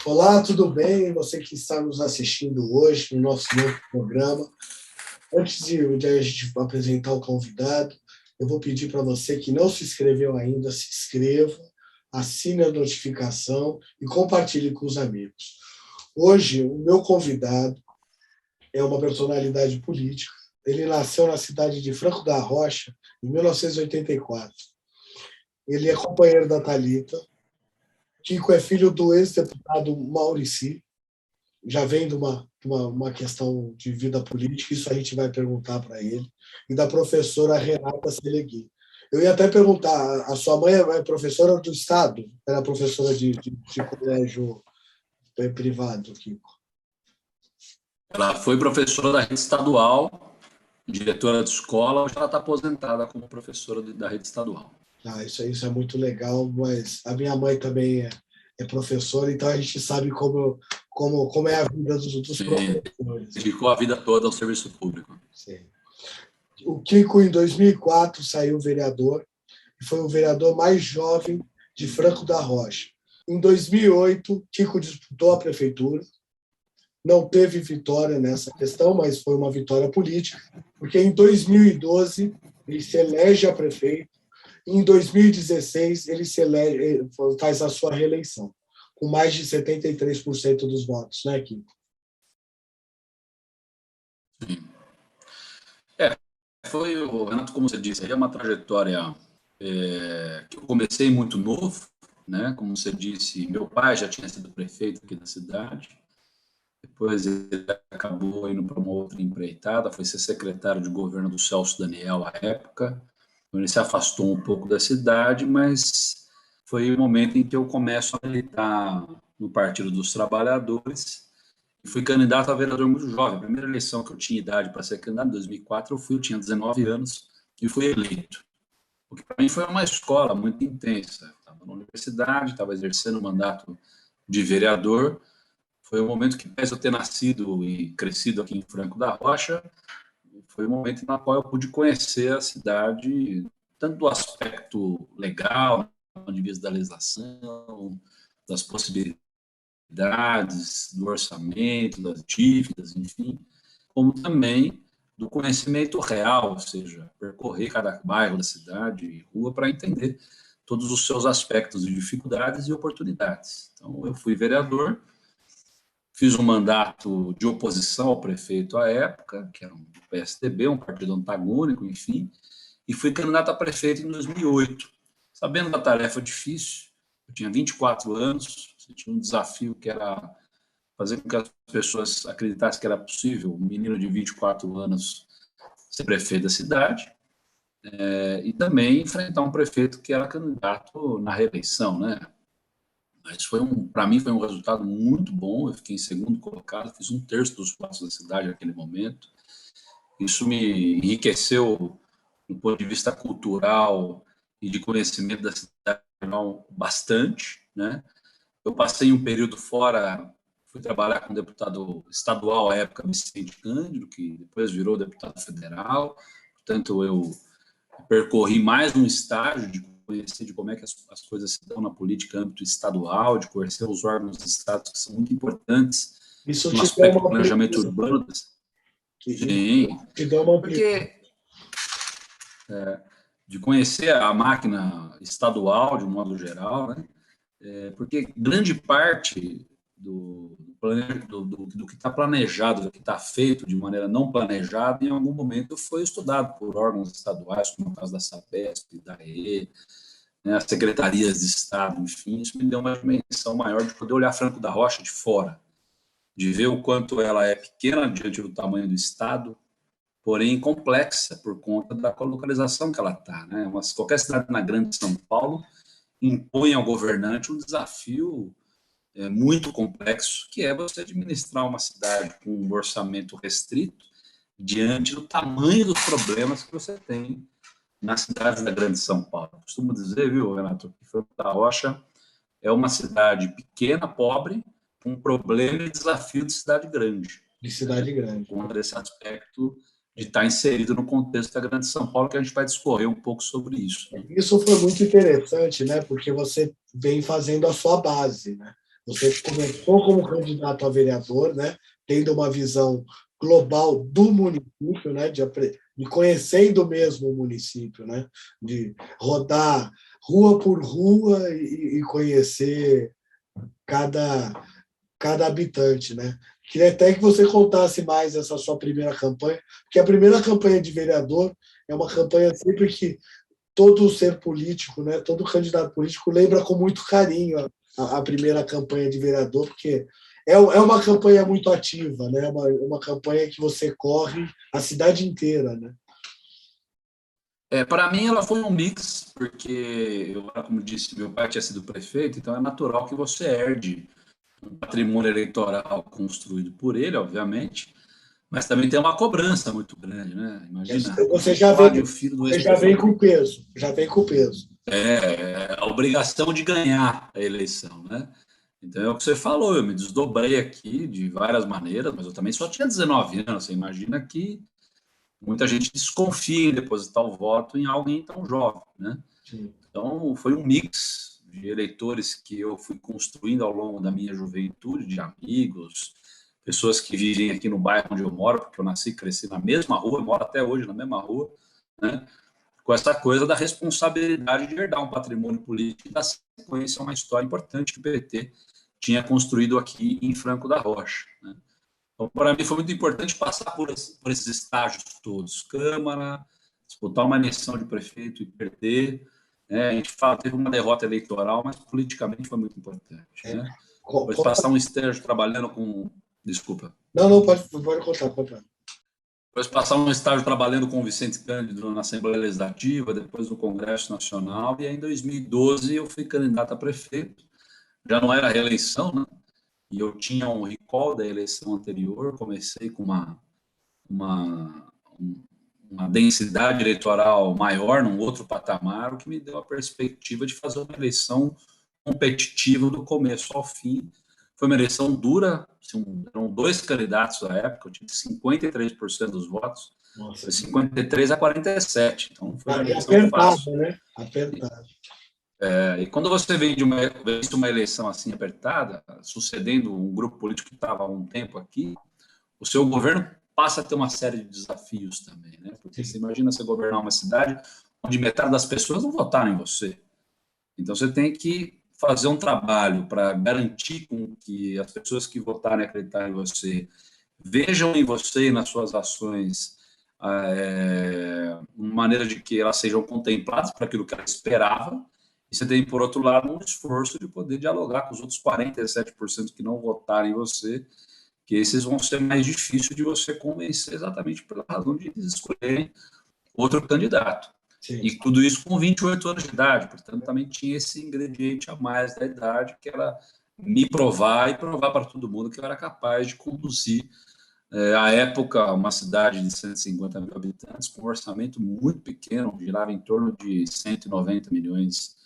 Olá, tudo bem? Você que está nos assistindo hoje no nosso novo programa. Antes de a gente apresentar o convidado, eu vou pedir para você que não se inscreveu ainda, se inscreva, assine a notificação e compartilhe com os amigos. Hoje, o meu convidado é uma personalidade política. Ele nasceu na cidade de Franco da Rocha, em 1984. Ele é companheiro da Thalita. Kiko é filho do ex-deputado Maurici, já vem de uma questão de vida política, isso a gente vai perguntar para ele, e da professora Renata Selegui. Eu ia até perguntar, a sua mãe é professora do Estado? Era professora de colégio privado, Kiko? Ela foi professora da rede estadual, diretora de escola, hoje ela está aposentada como professora da rede estadual. Isso é muito legal, mas a minha mãe também é professora, então a gente sabe como é a vida dos professores. Dedicou a vida toda ao serviço público. Sim. O Kiko, em 2004, saiu vereador, e foi o vereador mais jovem de Franco da Rocha. Em 2008, Kiko disputou a prefeitura, não teve vitória nessa questão, mas foi uma vitória política, porque em 2012 ele se elege a prefeito, e em 2016 ele faz a sua reeleição, com mais de 73% dos votos, né, Kiko? Sim. Foi, Renato, como você disse, é uma trajetória que eu comecei muito novo, né? Como você disse, meu pai já tinha sido prefeito aqui da cidade, depois ele acabou indo para uma outra empreitada, foi ser secretário de governo do Celso Daniel à época. Ele se afastou um pouco da cidade, mas foi o momento em que eu começo a militar no Partido dos Trabalhadores e fui candidato a vereador muito jovem. A primeira eleição que eu tinha idade para ser candidato, em 2004, eu tinha 19 anos e fui eleito. O que para mim foi uma escola muito intensa. Estava na universidade, estava exercendo o mandato de vereador. Foi um momento que, apesar de eu ter nascido e crescido aqui em Franco da Rocha, foi o momento na qual eu pude conhecer a cidade, tanto do aspecto legal, de visualização, das possibilidades, do orçamento, das dívidas, enfim, como também do conhecimento real, ou seja, percorrer cada bairro da cidade e rua para entender todos os seus aspectos de dificuldades e oportunidades. Então, eu fui vereador, fiz um mandato de oposição ao prefeito à época, que era um PSDB, um partido antagônico, enfim, e fui candidato a prefeito em 2008. Sabendo da tarefa difícil, eu tinha 24 anos, tinha um desafio que era fazer com que as pessoas acreditassem que era possível um menino de 24 anos ser prefeito da cidade, e também enfrentar um prefeito que era candidato na reeleição, né? Mas para mim foi um resultado muito bom. Eu fiquei em segundo colocado, fiz 1/3 dos votos da cidade naquele momento. Isso me enriqueceu do ponto de vista cultural e de conhecimento da cidade bastante, né? Eu passei um período fora, fui trabalhar com o deputado estadual à época, Vicente Cândido, que depois virou deputado federal. Portanto, eu percorri mais um estágio de conhecer de como é que as coisas se dão na política âmbito estadual, de conhecer os órgãos dos estados que são muito importantes Isso no te deu aspecto do uma planejamento urbano. Sim, te deu uma porque de conhecer a máquina estadual de um modo geral, né? Porque grande parte do que está planejado, do que está feito de maneira não planejada, em algum momento foi estudado por órgãos estaduais, como o caso da Sabesp, da RE, né, as secretarias de Estado, enfim. Isso me deu uma dimensão maior de poder olhar Franco da Rocha de fora, de ver o quanto ela é pequena diante do tamanho do Estado, porém complexa por conta da localização que ela está, né? Qualquer cidade na grande São Paulo impõe ao governante um desafio muito complexo, que é você administrar uma cidade com um orçamento restrito diante do tamanho dos problemas que você tem nas cidades da grande São Paulo. Eu costumo dizer, viu, Renato, que Franco da Rocha é uma cidade pequena, pobre, com problema e desafio de cidade grande. De cidade grande. Com esse aspecto de estar inserido no contexto da grande São Paulo, que a gente vai discorrer um pouco sobre isso. Né? Isso foi muito interessante, né? Porque você vem fazendo a sua base, né? Você começou como candidato a vereador, né? Tendo uma visão global do município, né? De conhecendo mesmo o município, né? De rodar rua por rua e conhecer cada, cada habitante, né? Queria até que você contasse mais essa sua primeira campanha, porque a primeira campanha de vereador é uma campanha sempre que todo ser político, né, todo candidato político lembra com muito carinho a primeira campanha de vereador, porque é uma campanha muito ativa, né, uma campanha que você corre a cidade inteira, né? Para mim, ela foi um mix, porque, como disse, meu pai tinha sido prefeito, então é natural que você herde um patrimônio eleitoral construído por ele, obviamente, mas também tem uma cobrança muito grande, né? Imagina, Você não já pode o vem, filho do você já vem ex-prefeito. com peso, já vem com peso. A obrigação de ganhar a eleição, né? Então é o que você falou, eu me desdobrei aqui de várias maneiras, mas eu também só tinha 19 anos. Você imagina que muita gente desconfia em depositar o voto em alguém tão jovem, né? Sim. Então foi um mix de eleitores que eu fui construindo ao longo da minha juventude, de amigos, pessoas que vivem aqui no bairro onde eu moro, porque eu nasci e cresci na mesma rua, eu moro até hoje na mesma rua, né? Com essa coisa da responsabilidade de herdar um patrimônio político e dar sequência a uma história importante que o PT tinha construído aqui em Franco da Rocha, né? Então, para mim, foi muito importante passar por esses estágios todos. Câmara, disputar uma eleição de prefeito e perder. Né? A gente fala, teve uma derrota eleitoral, mas politicamente foi muito importante. É. Né? Depois passar um estágio trabalhando com... Desculpa. Não, não, pode contar, contar. Depois passar um estágio trabalhando com o Vicente Cândido na Assembleia Legislativa, depois no Congresso Nacional, e aí em 2012 eu fui candidato a prefeito. Já não era reeleição, né? E eu tinha um recall da eleição anterior, comecei com uma, uma densidade eleitoral maior, num outro patamar, o que me deu a perspectiva de fazer uma eleição competitiva do começo ao fim. Foi uma eleição dura, eram dois candidatos à época, eu tive 53% dos votos, Nossa, foi 53-47, então foi uma e eleição apertado, fácil. né? Apertado. E quando você vem de uma eleição assim apertada, sucedendo um grupo político que estava há um tempo aqui, o seu governo passa a ter uma série de desafios também, né? Porque Sim. você imagina você governar uma cidade onde metade das pessoas não votaram em você. Então você tem que fazer um trabalho para garantir com que as pessoas que votarem e acreditarem em você vejam em você e nas suas ações uma maneira de que elas sejam contempladas para aquilo que ela esperava. E você tem, por outro lado, um esforço de poder dialogar com os outros 47% que não votarem em você, que esses vão ser mais difíceis de você convencer exatamente pela razão de eles escolherem outro candidato. Sim. E tudo isso com 28 anos de idade, portanto, também tinha esse ingrediente a mais da idade, que era me provar e provar para todo mundo que eu era capaz de conduzir, à época, uma cidade de 150 mil habitantes, com um orçamento muito pequeno, girava em torno de 190 milhões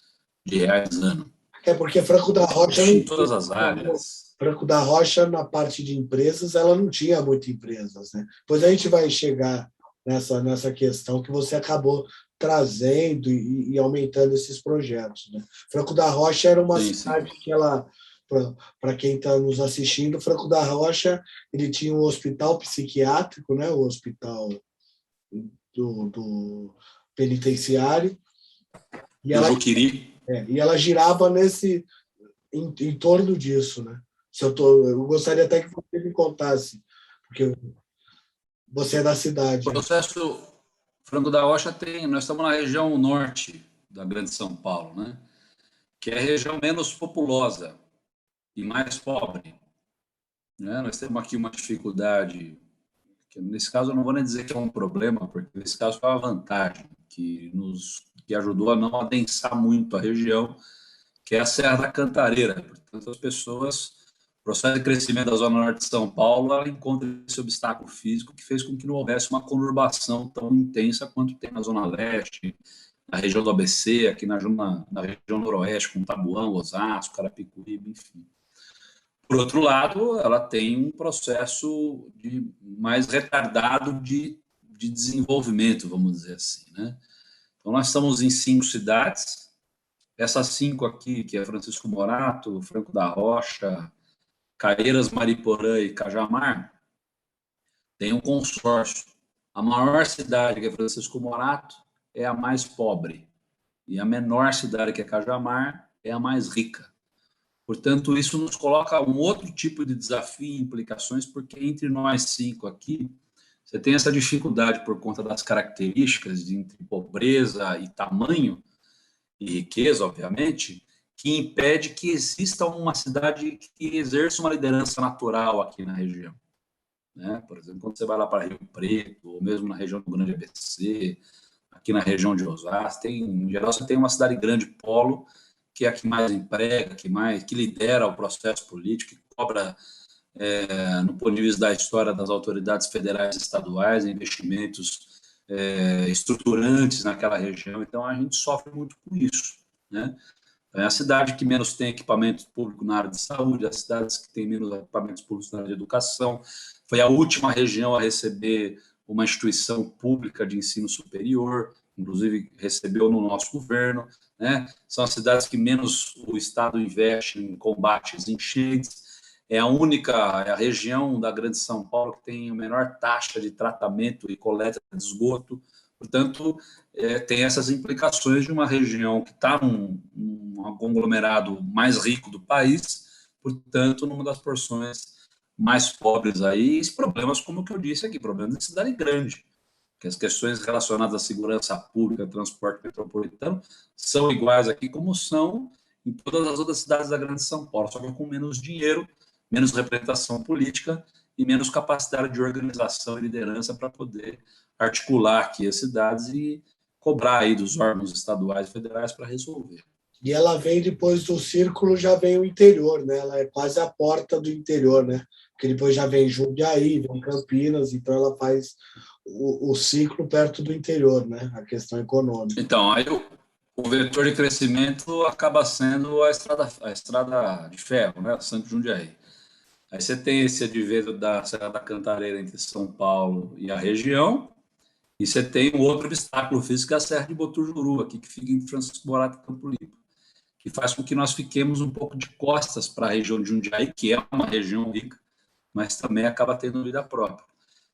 de reais ano. É porque Franco da Rocha Investir não em todas as áreas. Franco da Rocha, na parte de empresas, ela não tinha muitas empresas, né? Depois a gente vai chegar nessa questão que você acabou trazendo e aumentando esses projetos, né? Franco da Rocha era uma Sim, sim. cidade que ela, para quem está nos assistindo, Franco da Rocha ele tinha um hospital psiquiátrico, né? O hospital do penitenciário, e Do ela, Juquiri. e ela girava em torno disso, né? Eu gostaria até que você me contasse, porque você é da O cidade, né? processo Franco da Rocha tem, nós estamos na região norte da Grande São Paulo, né? Que é a região menos populosa e mais pobre, né? Nós temos aqui uma dificuldade, que nesse caso eu não vou nem dizer que é um problema, porque nesse caso foi uma vantagem que ajudou a não adensar muito a região, que é a Serra da Cantareira. Portanto, as pessoas, o processo de crescimento da Zona Norte de São Paulo, ela encontra esse obstáculo físico que fez com que não houvesse uma conurbação tão intensa quanto tem na Zona Leste, na região do ABC, aqui na região noroeste, com Tabuão, Osasco, Carapicuíba, enfim. Por outro lado, ela tem um processo mais retardado de desenvolvimento, vamos dizer assim, né? Então, nós estamos em 5 cidades, essas 5 aqui, que é Francisco Morato, Franco da Rocha, Caieiras, Mariporã e Cajamar, tem um consórcio. A maior cidade, que é Francisco Morato, é a mais pobre. E a menor cidade, que é Cajamar, é a mais rica. Portanto, isso nos coloca um outro tipo de desafio e implicações, porque entre nós 5 aqui, você tem essa dificuldade por conta das características entre pobreza e tamanho, e riqueza, obviamente, que impede que exista uma cidade que exerça uma liderança natural aqui na região. Né? Por exemplo, quando você vai lá para Rio Preto, ou mesmo na região do Grande ABC, aqui na região de Osasco, em geral, você tem uma cidade grande polo, que é a que mais emprega, que lidera o processo político, que cobra, no ponto de vista da história das autoridades federais e estaduais, investimentos estruturantes naquela região. Então, a gente sofre muito com isso. Né? É a cidade que menos tem equipamento público na área de saúde, as cidades que têm menos equipamentos públicos na área de educação. Foi a última região a receber uma instituição pública de ensino superior, inclusive recebeu no nosso governo. Né? São as cidades que menos o Estado investe em combate às enchentes. É a região da Grande São Paulo que tem a menor taxa de tratamento e coleta de esgoto. Portanto, tem essas implicações de uma região que está num conglomerado mais rico do país, portanto, numa das porções mais pobres aí, e problemas, como que eu disse aqui, problemas de cidade grande, que as questões relacionadas à segurança pública, transporte metropolitano, são iguais aqui como são em todas as outras cidades da Grande São Paulo, só que com menos dinheiro, menos representação política e menos capacidade de organização e liderança para poder articular aqui as cidades e cobrar aí dos órgãos estaduais e federais para resolver. E ela vem depois do círculo, já vem o interior, né? Ela é quase a porta do interior, né? Porque depois já vem Jundiaí, vem Campinas, então ela faz o ciclo perto do interior, né? A questão econômica. Então, aí o vetor de crescimento acaba sendo a estrada de ferro, né? Santos Jundiaí. Aí você tem esse advento da Serra da Cantareira entre São Paulo e a região, e você tem um outro obstáculo físico, que é a Serra de Botujuru, aqui, que fica em Francisco Morato e Campo Limpo, que faz com que nós fiquemos um pouco de costas para a região de Jundiaí, que é uma região rica, mas também acaba tendo vida própria.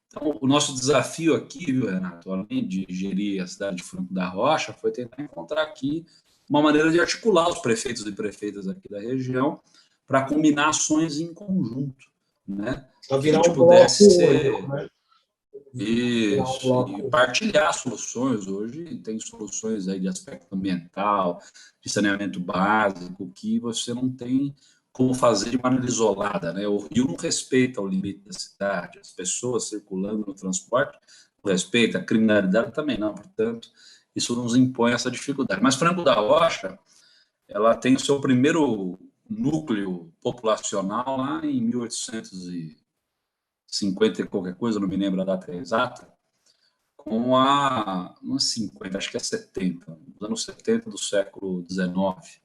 Então, o nosso desafio aqui, viu, Renato, além de gerir a cidade de Franco da Rocha, foi tentar encontrar aqui uma maneira de articular os prefeitos e prefeitas aqui da região para combinar ações em conjunto, né? Para Que a virar gente um bloco pudesse único, ser né? isso, e partilhar soluções. Hoje tem soluções aí de aspecto ambiental, de saneamento básico, que você não tem como fazer de maneira isolada, né? O Rio não respeita o limite da cidade, as pessoas circulando no transporte não respeitam, a criminalidade também não, portanto, isso nos impõe essa dificuldade. Mas Franco da Rocha, ela tem o seu primeiro núcleo populacional lá em 1850 e qualquer coisa, não me lembro a data exata, não é 50, acho que é 70, nos anos 70 do século XIX,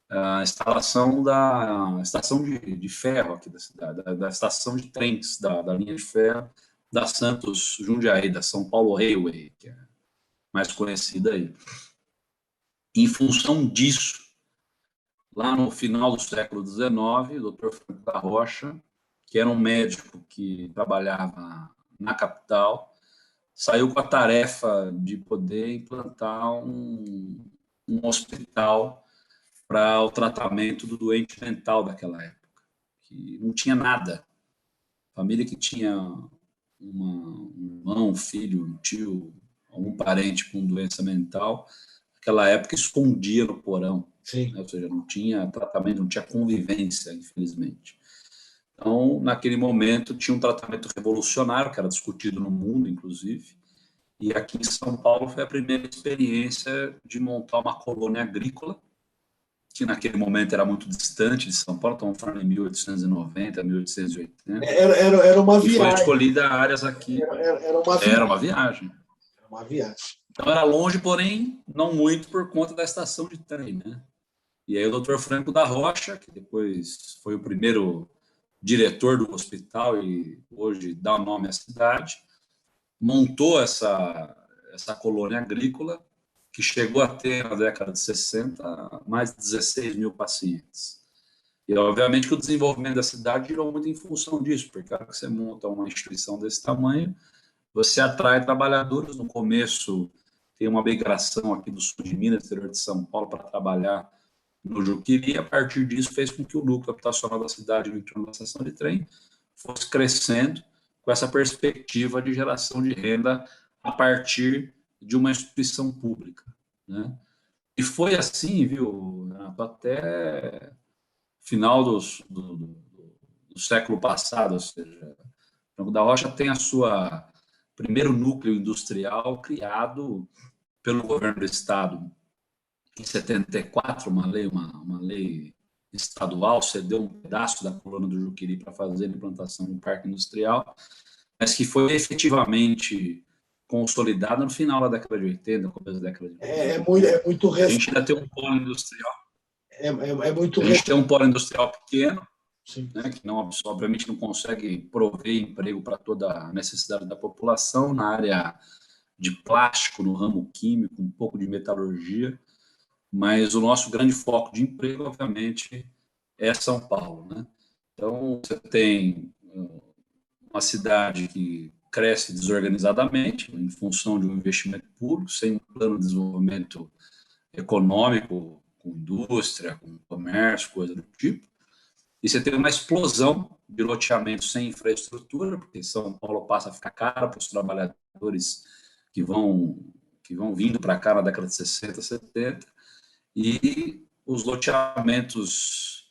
a instalação da estação de ferro aqui da cidade, da estação de trens da linha de ferro da Santos Jundiaí, da São Paulo Railway, que é mais conhecida aí. Em função disso, lá no final do século XIX, o Dr. Franco da Rocha, que era um médico que trabalhava na capital, saiu com a tarefa de poder implantar um hospital para o tratamento do doente mental daquela época, que não tinha nada. Família que tinha um irmão, um filho, um tio, algum parente com doença mental, naquela época escondia no porão. Né? Ou seja, não tinha tratamento, não tinha convivência, infelizmente. Então, naquele momento, tinha um tratamento revolucionário, que era discutido no mundo, inclusive, e aqui em São Paulo foi a primeira experiência de montar uma colônia agrícola, que naquele momento era muito distante de São Paulo, estamos falando em 1890, 1880. Era uma viagem. E foi escolhida áreas aqui. Era uma viagem. Era uma viagem. Então era longe, porém não muito por conta da estação de trem, né? E aí o Dr. Franco da Rocha, que depois foi o primeiro diretor do hospital e hoje dá o nome à cidade, montou essa colônia agrícola, que chegou a ter, na década de 60, mais de 16 mil pacientes. E, obviamente, que o desenvolvimento da cidade girou muito em função disso, porque a hora que você monta uma instituição desse tamanho, você atrai trabalhadores. No começo, tem uma migração aqui do sul de Minas, interior de São Paulo, para trabalhar no Juqueri, e a partir disso fez com que o núcleo habitacional da cidade, no entorno da estação de trem, fosse crescendo com essa perspectiva de geração de renda a partir de uma instituição pública, né? E foi assim, viu, Renato, até final do século passado, ou seja, Franco da Rocha tem a sua primeiro núcleo industrial criado pelo governo do estado em 74, uma lei estadual cedeu um pedaço da colônia do Juqueri para fazer a implantação de um parque industrial, mas que foi efetivamente consolidada no final da década de 80, começo da década de 90. É muito A gente ainda tem um polo industrial. muito A gente tem um polo industrial pequeno, Sim. né, que não, obviamente não consegue prover emprego para toda a necessidade da população, na área de plástico, no ramo químico, um pouco de metalurgia, mas o nosso grande foco de emprego, obviamente, é São Paulo, né? Então, você tem uma cidade que cresce desorganizadamente, em função de um investimento público, sem um plano de desenvolvimento econômico, com indústria, com comércio, coisa do tipo. E você tem uma explosão de loteamento sem infraestrutura, porque São Paulo passa a ficar caro para os trabalhadores que vão vindo para cá na década de 60, 70, e os loteamentos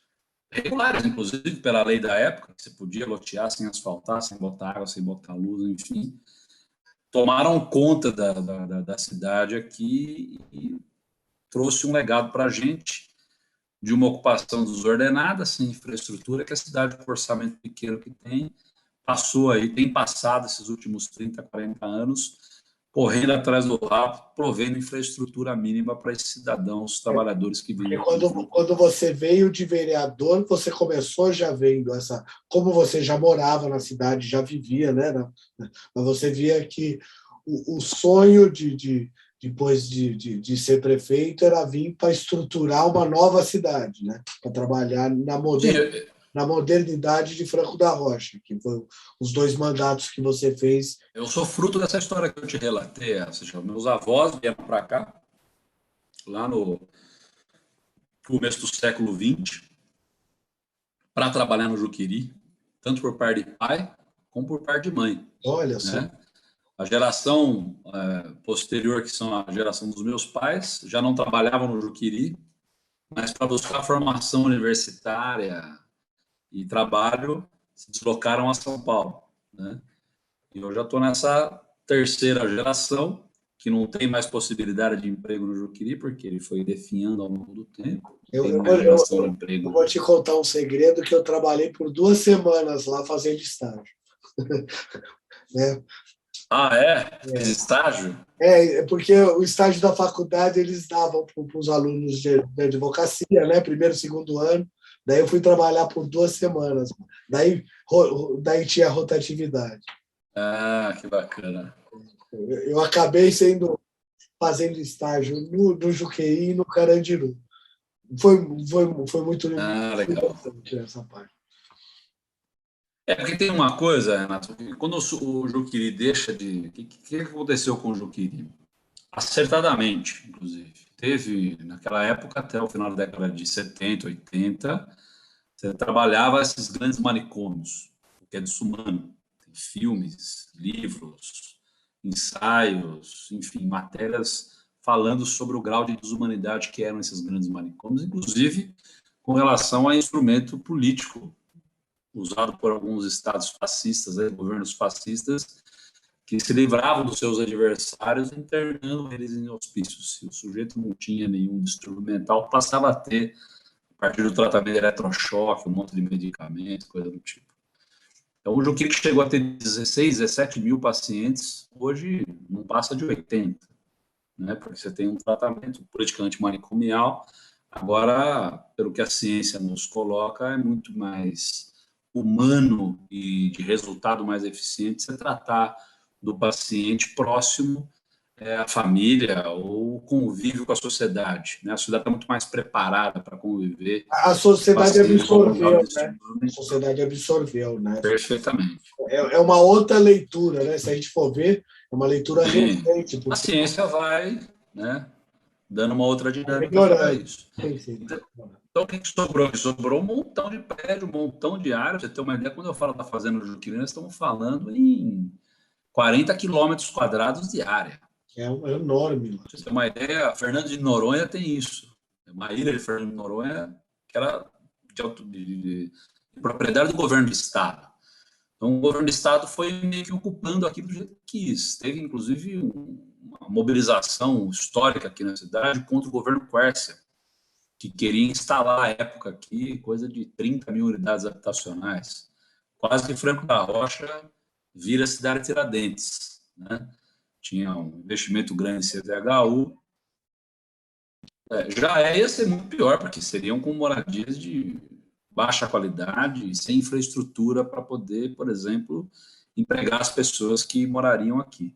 regulares, inclusive pela lei da época, que você podia lotear sem asfaltar, sem botar água, sem botar luz, enfim, tomaram conta da cidade aqui e trouxe um legado para a gente de uma ocupação desordenada, sem infraestrutura, que a cidade, com o orçamento pequeno que tem, tem passado esses últimos 30, 40 anos correndo atrás do rabo, provendo infraestrutura mínima para esses cidadãos, trabalhadores que vivem. Quando você veio de vereador, você começou já vendo como você já morava na cidade, já vivia, né? Mas você via que o sonho depois de ser prefeito era vir para estruturar uma nova cidade, né? Para trabalhar na modernidade de Franco da Rocha, que foi os 2 mandatos que você fez. Eu sou fruto dessa história que eu te relatei, ou seja, meus avós vieram para cá, lá no começo do século XX, para trabalhar no Juqueri, tanto por parte de pai como por parte de mãe. Olha só. Né? A geração posterior, que são a geração dos meus pais, já não trabalhavam no Juqueri, mas para buscar formação universitária e trabalho, se deslocaram a São Paulo. Né? E eu já estou nessa terceira geração, que não tem mais possibilidade de emprego no Juqueri, porque ele foi definhando ao longo do tempo. Eu vou te contar um segredo, que eu trabalhei por 2 semanas lá fazendo estágio. Né? Ah, é? Fiz estágio? Porque o estágio da faculdade eles davam para os alunos de advocacia, né? Primeiro, segundo ano. Daí eu fui trabalhar por 2 semanas. Daí tinha rotatividade. Ah, que bacana. Eu acabei fazendo estágio no Juqueri e no Carandiru. Foi muito importante essa parte. Porque tem uma coisa, Renato, quando o Juqueri deixa de... O que aconteceu com o Juqueri? Acertadamente, inclusive. Teve, naquela época, até o final da década de 70, 80, você trabalhava esses grandes manicômios, que é desumano. Tem filmes, livros, ensaios, enfim, matérias falando sobre o grau de desumanidade que eram esses grandes manicômios, inclusive com relação a instrumento político usado por alguns estados fascistas, governos fascistas, que se livravam dos seus adversários internando eles em hospícios. Se o sujeito não tinha nenhum distúrbio mental, passava a ter, a partir do tratamento de eletrochoque, um monte de medicamentos, coisa do tipo. Então, o Juqueri, que chegou a ter 16, 17 mil pacientes, hoje não passa de 80, né? Porque você tem um tratamento politicamente manicomial. Agora, pelo que a ciência nos coloca, é muito mais humano e de resultado mais eficiente você tratar do paciente próximo a família ou o convívio com a sociedade, né? A sociedade está muito mais preparada para conviver A com as sociedade crises ao redor absorveu, desse né? tipo de A movimento. sociedade absorveu, né? Perfeitamente. É uma outra leitura, né? Se a gente for ver, é uma leitura Sim. recente, A porque ciência vai, né, dando uma outra está dinâmica para melhorando. isso. Sim, sim, tá Então, melhorando. o que sobrou? Sobrou um montão de prédio, um montão de área. Pra você ter uma ideia, quando eu falo da Fazenda do Juqueri, nós estamos falando em 40 quilômetros quadrados de área. É enorme lá. Pra você ter uma ideia, Fernando de Noronha tem isso. É uma ilha de Fernando de Noronha que era de propriedade do governo do estado. Então, o governo do estado foi meio que ocupando aqui do jeito que quis. Teve, inclusive, uma mobilização histórica aqui na cidade contra o governo Quércia, que queria instalar à época aqui coisa de 30 mil unidades habitacionais. Quase que Franco da Rocha vira cidade Tiradentes, né? Tinha um investimento grande em CDHU. Ia ser muito pior, porque seriam com moradias de baixa qualidade e sem infraestrutura para poder, por exemplo, empregar as pessoas que morariam aqui.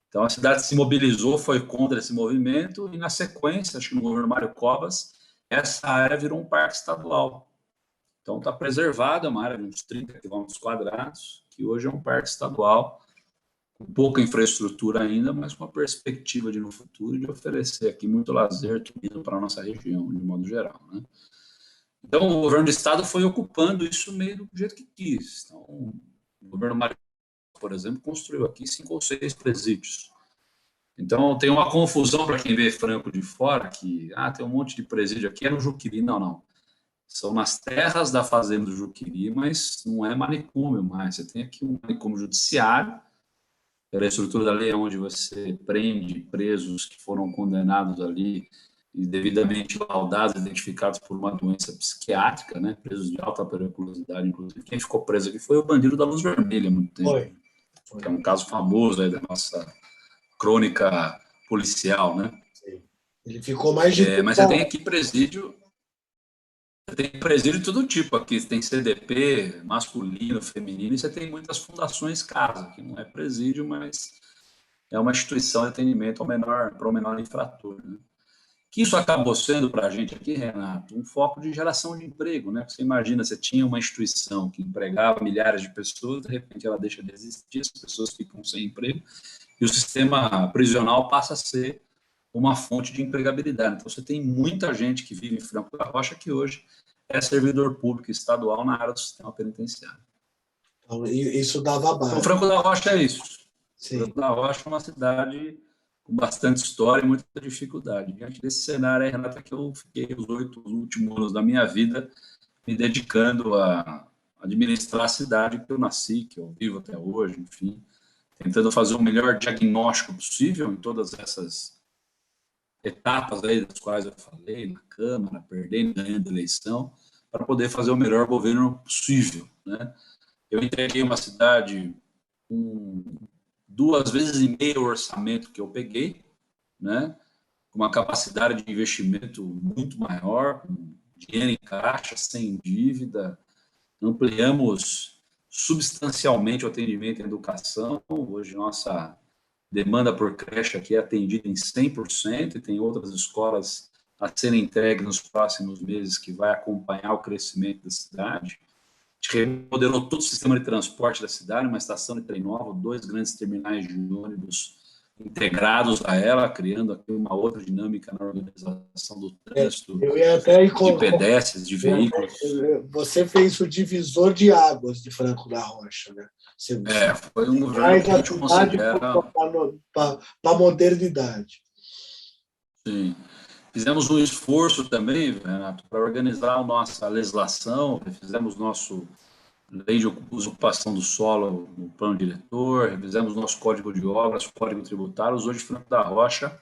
Então, a cidade se mobilizou, foi contra esse movimento, e na sequência, acho que no governo Mário Covas, essa área virou um parque estadual. Então, está preservada, uma área de uns 30 quilômetros quadrados, que hoje é um parque estadual, com pouca infraestrutura ainda, mas com a perspectiva de, no futuro, de oferecer aqui muito lazer, turismo para a nossa região, de modo geral, né? Então, o governo do estado foi ocupando isso meio do jeito que quis. Então, o governo Mário, por exemplo, construiu aqui 5 ou 6 presídios. Então, tem uma confusão para quem vê Franco de fora, que tem um monte de presídio aqui, é no Juqueri. Não, não. São nas terras da fazenda do Juqueri, mas não é manicômio mais. Você tem aqui um manicômio judiciário, pela estrutura da lei, onde você prende presos que foram condenados ali e devidamente laudados, identificados por uma doença psiquiátrica, né? Presos de alta periculosidade, inclusive. Quem ficou preso aqui foi o bandido da Luz Vermelha há muito tempo, Foi, foi. que é um caso famoso aí da nossa crônica policial, né? Sim. Ele ficou mais de Mas 30 você tem anos. aqui presídio, você tem presídio de todo tipo aqui, você tem CDP, masculino, feminino, e você tem muitas fundações casa, que não é presídio, mas é uma instituição de atendimento para o menor infrator, né? Que isso acabou sendo para a gente aqui, Renato, um foco de geração de emprego, né? Você imagina, você tinha uma instituição que empregava milhares de pessoas, de repente ela deixa de existir, as pessoas ficam sem emprego, e o sistema prisional passa a ser uma fonte de empregabilidade. Então, você tem muita gente que vive em Franco da Rocha que hoje é servidor público estadual na área do sistema penitenciário. Então, isso dava Então, base. Franco da Rocha é isso. Sim. Franco da Rocha é uma cidade com bastante história e muita dificuldade. Diante desse cenário, Renata, que eu fiquei os 8 últimos anos da minha vida me dedicando a administrar a cidade que eu nasci, que eu vivo até hoje, enfim, tentando fazer o melhor diagnóstico possível em todas essas etapas aí das quais eu falei, na Câmara, perdendo, ganhando eleição, para poder fazer o melhor governo possível, né? Eu entreguei uma cidade com 2,5 vezes o orçamento que eu peguei, né? Com uma capacidade de investimento muito maior, com dinheiro em caixa, sem dívida, ampliamos substancialmente o atendimento em educação. Hoje, nossa demanda por creche aqui é atendida em 100%, e tem outras escolas a serem entregues nos próximos meses que vai acompanhar o crescimento da cidade. A gente remodelou todo o sistema de transporte da cidade, uma estação de trem nova, 2 grandes terminais de ônibus integrados a ela, criando aqui uma outra dinâmica na organização do trânsito, Eu ia até de pedestres, de veículos. Você fez o divisor de águas de Franco da Rocha, né? Você Foi um governo traz que a a gente cidade considera. para a modernidade. Sim. Fizemos um esforço também, Renato, para organizar a nossa legislação, fizemos nosso lei de usurpação do solo no plano diretor, revisamos nosso código de obras, código tributário. Hoje, Franco da Rocha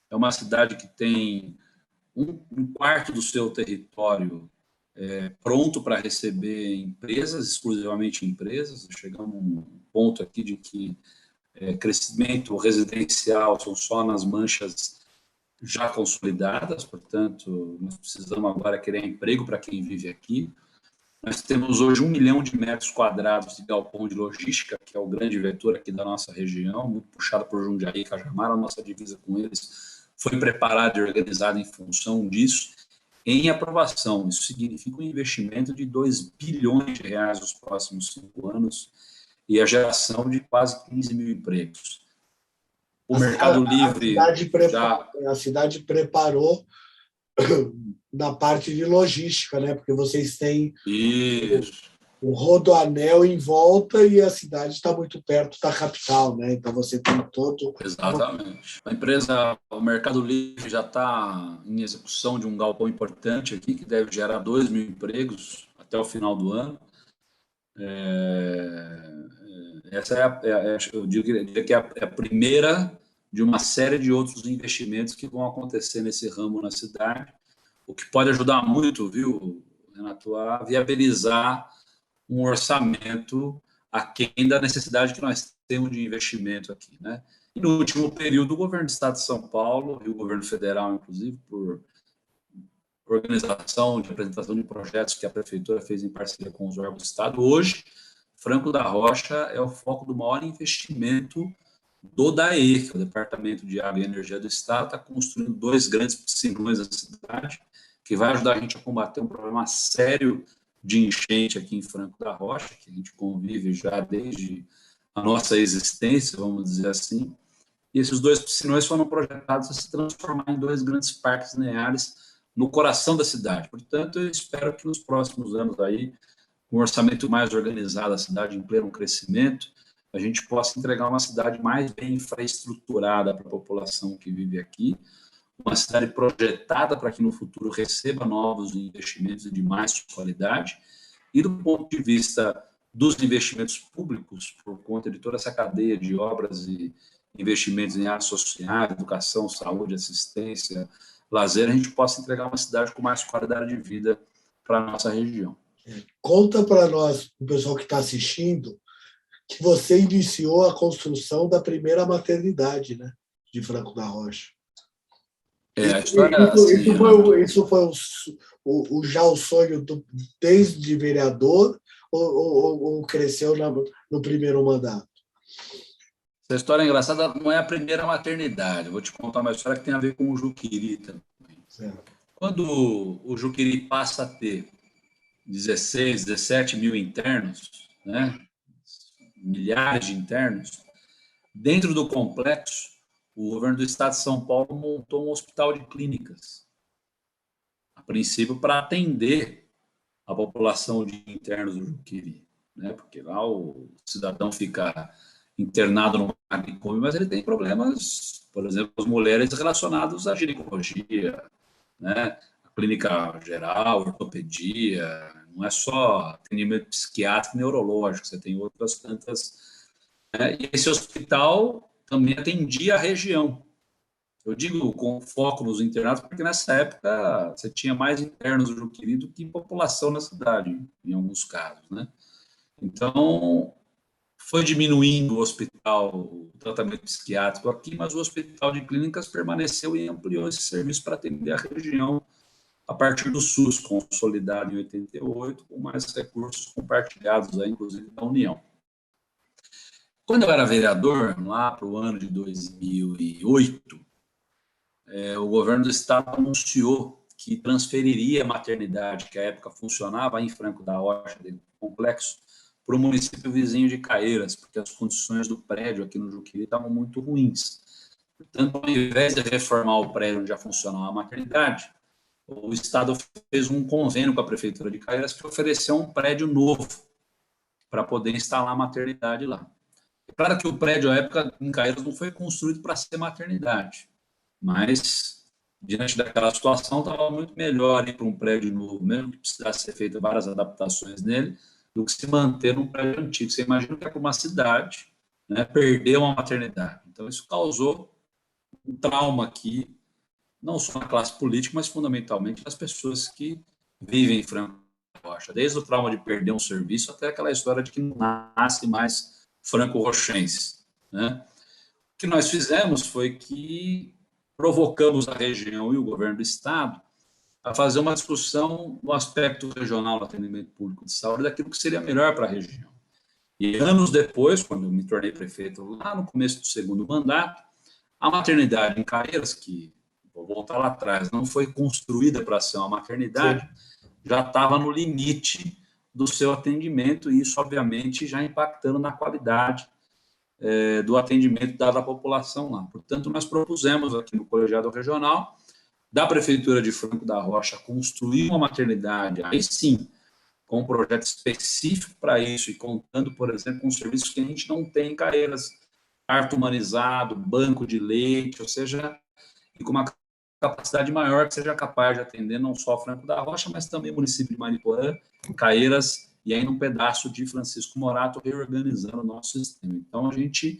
é uma cidade que tem um quarto do seu território pronto para receber empresas, exclusivamente empresas. Chegamos a um ponto aqui de que crescimento residencial são só nas manchas já consolidadas, portanto, nós precisamos agora criar emprego para quem vive aqui. Nós temos hoje 1 milhão de metros quadrados de galpão de logística, que é o grande vetor aqui da nossa região, muito puxado por Jundiaí e Cajamar. A nossa divisa com eles foi preparada e organizada em função disso, em aprovação. Isso significa um investimento de 2 bilhões de reais nos próximos 5 anos e a geração de quase 15 mil empregos. O Mercado Livre a cidade preparou na parte de logística, né? Porque vocês têm o rodoanel em volta e a cidade está muito perto da capital, né? Então você tem todo... Exatamente. A empresa, o Mercado Livre já está em execução de um galpão importante aqui, que deve gerar 2 mil empregos até o final do ano. Essa eu diria que é a primeira de uma série de outros investimentos que vão acontecer nesse ramo na cidade, o que pode ajudar muito, viu, Renato, a viabilizar um orçamento aquém da necessidade que nós temos de investimento aqui, né? E no último período, o governo do Estado de São Paulo e o governo federal, inclusive, por organização de apresentação de projetos que a prefeitura fez em parceria com os órgãos do Estado, hoje, Franco da Rocha é o foco do maior investimento do DAE, que é o Departamento de Água e Energia do Estado, está construindo 2 grandes piscinões na cidade, que vai ajudar a gente a combater um problema sério de enchente aqui em Franco da Rocha, que a gente convive já desde a nossa existência, vamos dizer assim. E esses 2 piscinões foram projetados a se transformar em 2 grandes parques lineares no coração da cidade. Portanto, eu espero que nos próximos anos aí, com um orçamento mais organizado, a cidade em pleno crescimento, a gente possa entregar uma cidade mais bem infraestruturada para a população que vive aqui, uma cidade projetada para que no futuro receba novos investimentos de mais qualidade, e do ponto de vista dos investimentos públicos, por conta de toda essa cadeia de obras e investimentos em área social, educação, saúde, assistência, lazer, a gente possa entregar uma cidade com mais qualidade de vida para a nossa região. Conta para nós, o pessoal que está assistindo, que você iniciou a construção da primeira maternidade, né, de Franco da Rocha. A história assim, isso foi já o sonho desde vereador ou cresceu no primeiro mandato? Essa história engraçada não é a primeira maternidade. Eu vou te contar uma história que tem a ver com o Juqueri também. Certo. Quando o Juqueri passa a ter 16, 17 mil internos, né, milhares de internos, dentro do complexo, o governo do Estado de São Paulo montou um hospital de clínicas, a princípio para atender a população de internos do Juqueri, né? Porque lá o cidadão fica internado no manicômio, mas ele tem problemas, por exemplo, as mulheres relacionados à ginecologia, né? A clínica geral, ortopedia, não é só atendimento psiquiátrico e neurológico, você tem outras tantas, né? E esse hospital também atendia a região. Eu digo com foco nos internados, porque nessa época você tinha mais internos do Juqueri do que população na cidade, em alguns casos, né? Então, foi diminuindo o hospital, o tratamento psiquiátrico aqui, mas o hospital de clínicas permaneceu e ampliou esse serviço para atender a região a partir do SUS, consolidado em 88, com mais recursos compartilhados, aí, inclusive, da União. Quando eu era vereador, lá para o ano de 2008, o governo do Estado anunciou que transferiria a maternidade, que à época funcionava em Franco da Rocha, dentro do complexo, para o município vizinho de Caieiras, porque as condições do prédio aqui no Juqueri estavam muito ruins. Portanto, ao invés de reformar o prédio onde já funcionava a maternidade, o Estado fez um convênio com a Prefeitura de Caieiras que ofereceu um prédio novo para poder instalar a maternidade lá. É claro que o prédio, à época, em Caieiras, não foi construído para ser maternidade, mas, diante daquela situação, estava muito melhor ir para um prédio novo, mesmo que precisasse ser feitas várias adaptações nele, do que se manter num prédio antigo. Você imagina que é para uma cidade, né, perder uma maternidade. Então, isso causou um trauma aqui, não só na classe política, mas fundamentalmente nas pessoas que vivem em Franco da Rocha. Desde o trauma de perder um serviço até aquela história de que não nasce mais franco-rochenses, né? O que nós fizemos foi que provocamos a região e o governo do Estado a fazer uma discussão no aspecto regional do atendimento público de saúde, daquilo que seria melhor para a região. E anos depois, quando eu me tornei prefeito, lá no começo do segundo mandato, a maternidade em Caieiras, que, vou voltar lá atrás, não foi construída para ser uma maternidade, já estava no limite do seu atendimento, e isso, obviamente, já impactando na qualidade do atendimento dado à população lá. Portanto, nós propusemos aqui no Colegiado Regional da Prefeitura de Franco da Rocha construir uma maternidade, aí sim, com um projeto específico para isso e contando, por exemplo, com serviços que a gente não tem em Caieiras, parto humanizado, banco de leite, ou seja, e com uma capacidade maior que seja capaz de atender não só Franco da Rocha, mas também o município de Mariporã, Caieiras e aí num pedaço de Francisco Morato, reorganizando o nosso sistema. Então, a gente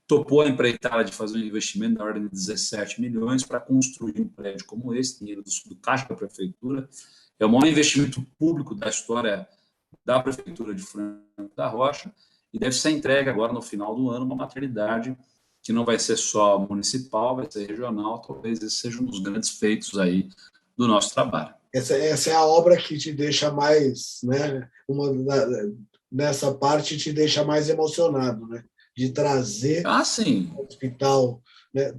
topou a empreitada de fazer um investimento da ordem de 17 milhões para construir um prédio como esse, dinheiro do caixa da prefeitura. É o maior investimento público da história da prefeitura de Franco da Rocha e deve ser entregue agora no final do ano uma maternidade que não vai ser só municipal, vai ser regional. Talvez esse seja um dos grandes feitos aí do nosso trabalho. Essa é a obra que te deixa mais, né? Nessa parte te deixa mais emocionado, né? De trazer sim. o hospital. Né?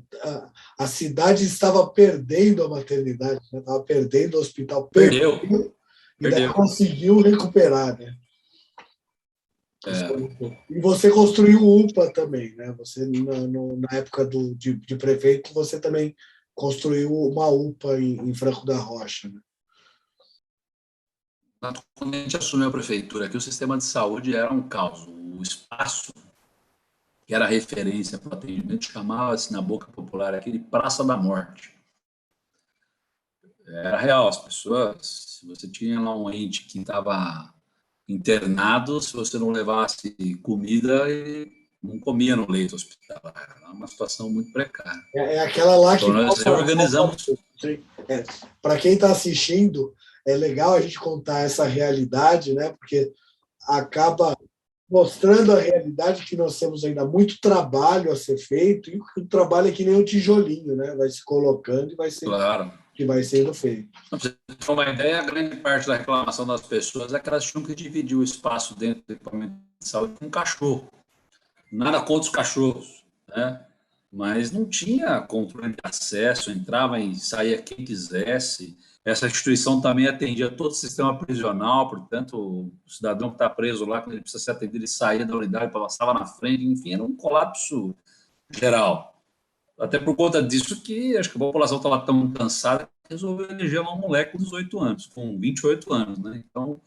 A cidade estava perdendo a maternidade, né? Estava perdendo o hospital, Perdeu. E daí conseguiu recuperar, né? E você construiu o UPA também, né? Você na época de prefeito você também construiu uma UPA em Franco da Rocha, né? Quando a gente assumiu a prefeitura aqui, o sistema de saúde era um caos. O espaço que era referência para o atendimento chamava-se na boca popular aqui de Praça da Morte. Era real, as pessoas, se você tinha lá um ente que estava internado, se você não levasse comida, ele não comia no leito hospitalar. Era uma situação muito precária. É aquela lá que... Então, nós reorganizamos. Para quem está assistindo, é legal a gente contar essa realidade, né? Porque acaba mostrando a realidade que nós temos ainda muito trabalho a ser feito, e o trabalho é que nem um tijolinho, né? Vai se colocando e vai ser, claro, que vai sendo feito. Para você ter uma ideia, a grande parte da reclamação das pessoas é que elas tinham que dividir o espaço dentro do equipamento de saúde com um cachorro. Nada contra os cachorros, né? Mas não tinha controle de acesso, entrava e saía quem quisesse. Essa instituição também atendia todo o sistema prisional, portanto, o cidadão que está preso lá, quando ele precisa ser atendido, ele saía da unidade, passava na frente, enfim, era um colapso geral. Até por conta disso que acho que a população estava tão cansada que resolveu eleger lá um moleque com 18 anos, com 28 anos, né? Então,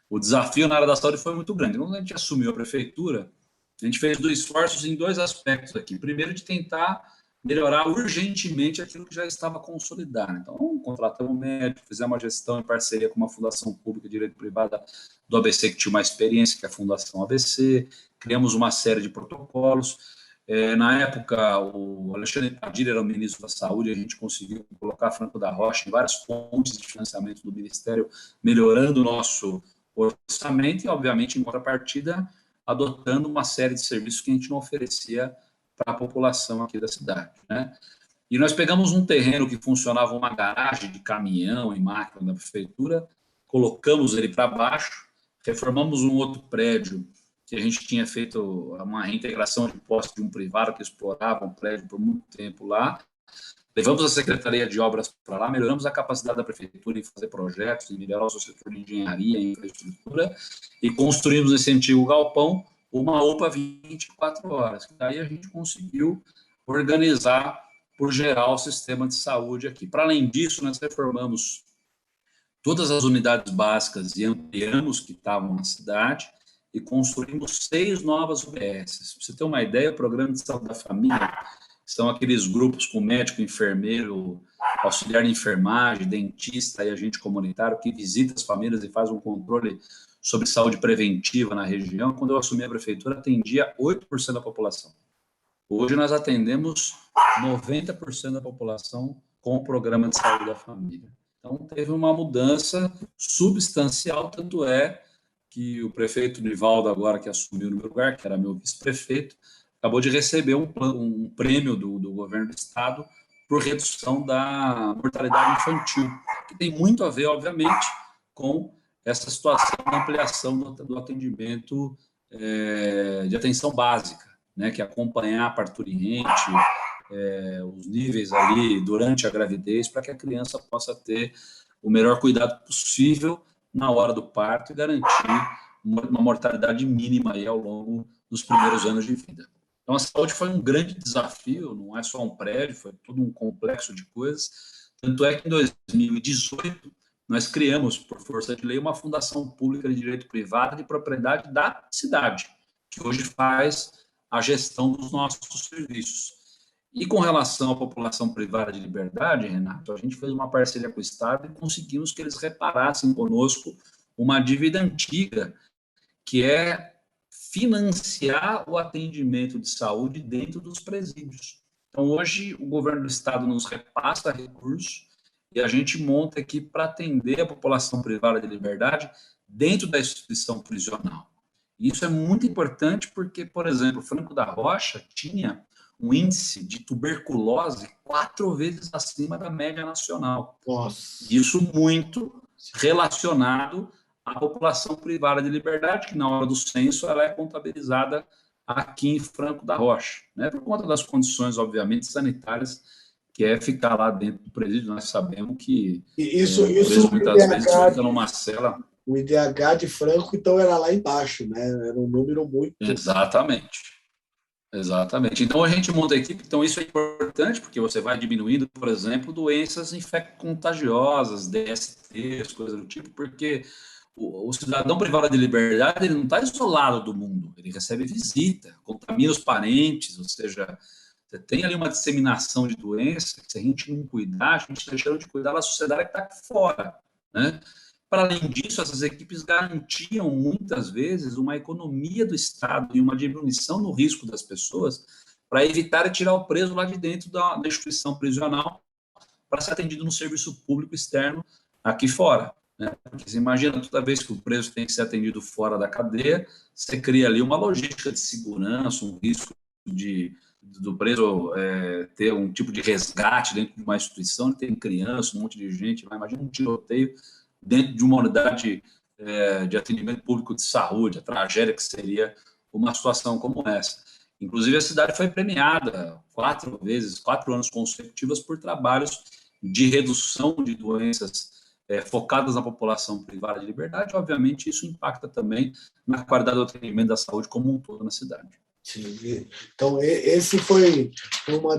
o desafio na área da saúde foi muito grande. Quando a gente assumiu a prefeitura, a gente fez esforços em dois aspectos aqui. Primeiro, de tentar melhorar urgentemente aquilo que já estava consolidado. Então, contratamos um médico, fizemos uma gestão em parceria com uma fundação pública de direito privado do ABC, que tinha uma experiência, que é a Fundação ABC, criamos uma série de protocolos. Na época, o Alexandre Padilha era o ministro da Saúde, a gente conseguiu colocar Franco da Rocha em várias fontes de financiamento do Ministério, melhorando o nosso orçamento e, obviamente, em contrapartida, adotando uma série de serviços que a gente não oferecia para a população aqui da cidade, né? E nós pegamos um terreno que funcionava uma garagem de caminhão e máquina da prefeitura, colocamos ele para baixo, reformamos um outro prédio que a gente tinha feito uma reintegração de posse de um privado que explorava um prédio por muito tempo lá. Levamos a Secretaria de Obras para lá, melhoramos a capacidade da prefeitura em fazer projetos, em melhorar o seu setor de engenharia e infraestrutura, e construímos nesse antigo galpão uma UPA 24 horas. Daí a gente conseguiu organizar por geral o sistema de saúde aqui. Para além disso, nós reformamos todas as unidades básicas e ampliamos que estavam na cidade e construímos 6 novas UBSs. Para você ter uma ideia, o Programa de Saúde da Família são aqueles grupos com médico, enfermeiro, auxiliar de enfermagem, dentista e agente comunitário que visita as famílias e faz um controle sobre saúde preventiva na região. Quando eu assumi a prefeitura, atendia 8% da população. Hoje nós atendemos 90% da população com o Programa de Saúde da Família. Então, teve uma mudança substancial, tanto é que o prefeito Nivaldo, agora que assumiu no meu lugar, que era meu vice-prefeito, acabou de receber um prêmio do governo do estado por redução da mortalidade infantil, que tem muito a ver, obviamente, com essa situação da ampliação do atendimento de atenção básica, né, que é acompanhar a parturiente, os níveis ali durante a gravidez, para que a criança possa ter o melhor cuidado possível na hora do parto e garantir uma mortalidade mínima aí ao longo dos primeiros anos de vida. Então, a saúde foi um grande desafio, não é só um prédio, foi todo um complexo de coisas. Tanto é que em 2018 nós criamos, por força de lei, uma fundação pública de direito privado de propriedade da cidade, que hoje faz a gestão dos nossos serviços. E com relação à população privada de liberdade, Renato, a gente fez uma parceria com o Estado e conseguimos que eles reparassem conosco uma dívida antiga, que é financiar o atendimento de saúde dentro dos presídios. Então, hoje, o governo do Estado nos repassa recursos e a gente monta aqui para atender a população privada de liberdade dentro da instituição prisional. E isso é muito importante porque, por exemplo, Franco da Rocha tinha um índice de tuberculose 4 vezes acima da média nacional. Nossa. Isso muito relacionado à população privada de liberdade, que na hora do censo ela é contabilizada aqui em Franco da Rocha, né? Por conta das condições, obviamente, sanitárias, que é ficar lá dentro do presídio. Nós sabemos que isso muitas vezes fica numa cela. O IDH de Franco, então, era lá embaixo, né? Era um número muito... Exatamente. Então, a gente monta a equipe. Então, isso é importante, porque você vai diminuindo, por exemplo, doenças infecto-contagiosas, DSTs, coisas do tipo, porque o cidadão privado de liberdade ele não está isolado do mundo, ele recebe visita, contamina os parentes, ou seja, você tem ali uma disseminação de doenças que, se a gente não cuidar, a gente está deixando de cuidar da sociedade que está aqui fora, né? Para além disso, essas equipes garantiam, muitas vezes, uma economia do Estado e uma diminuição no risco das pessoas para evitar e tirar o preso lá de dentro da instituição prisional para ser atendido no serviço público externo aqui fora, né? Porque você imagina, toda vez que o preso tem que ser atendido fora da cadeia, você cria ali uma logística de segurança, um risco do preso ter um tipo de resgate dentro de uma instituição, tem criança, um monte de gente, imagina um tiroteio dentro de uma unidade de atendimento público de saúde, a tragédia que seria uma situação como essa. Inclusive, a cidade foi premiada 4 anos consecutivos, por trabalhos de redução de doenças focadas na população privada de liberdade. Obviamente, isso impacta também na qualidade do atendimento da saúde como um todo na cidade. Sim. Então, esse foi uma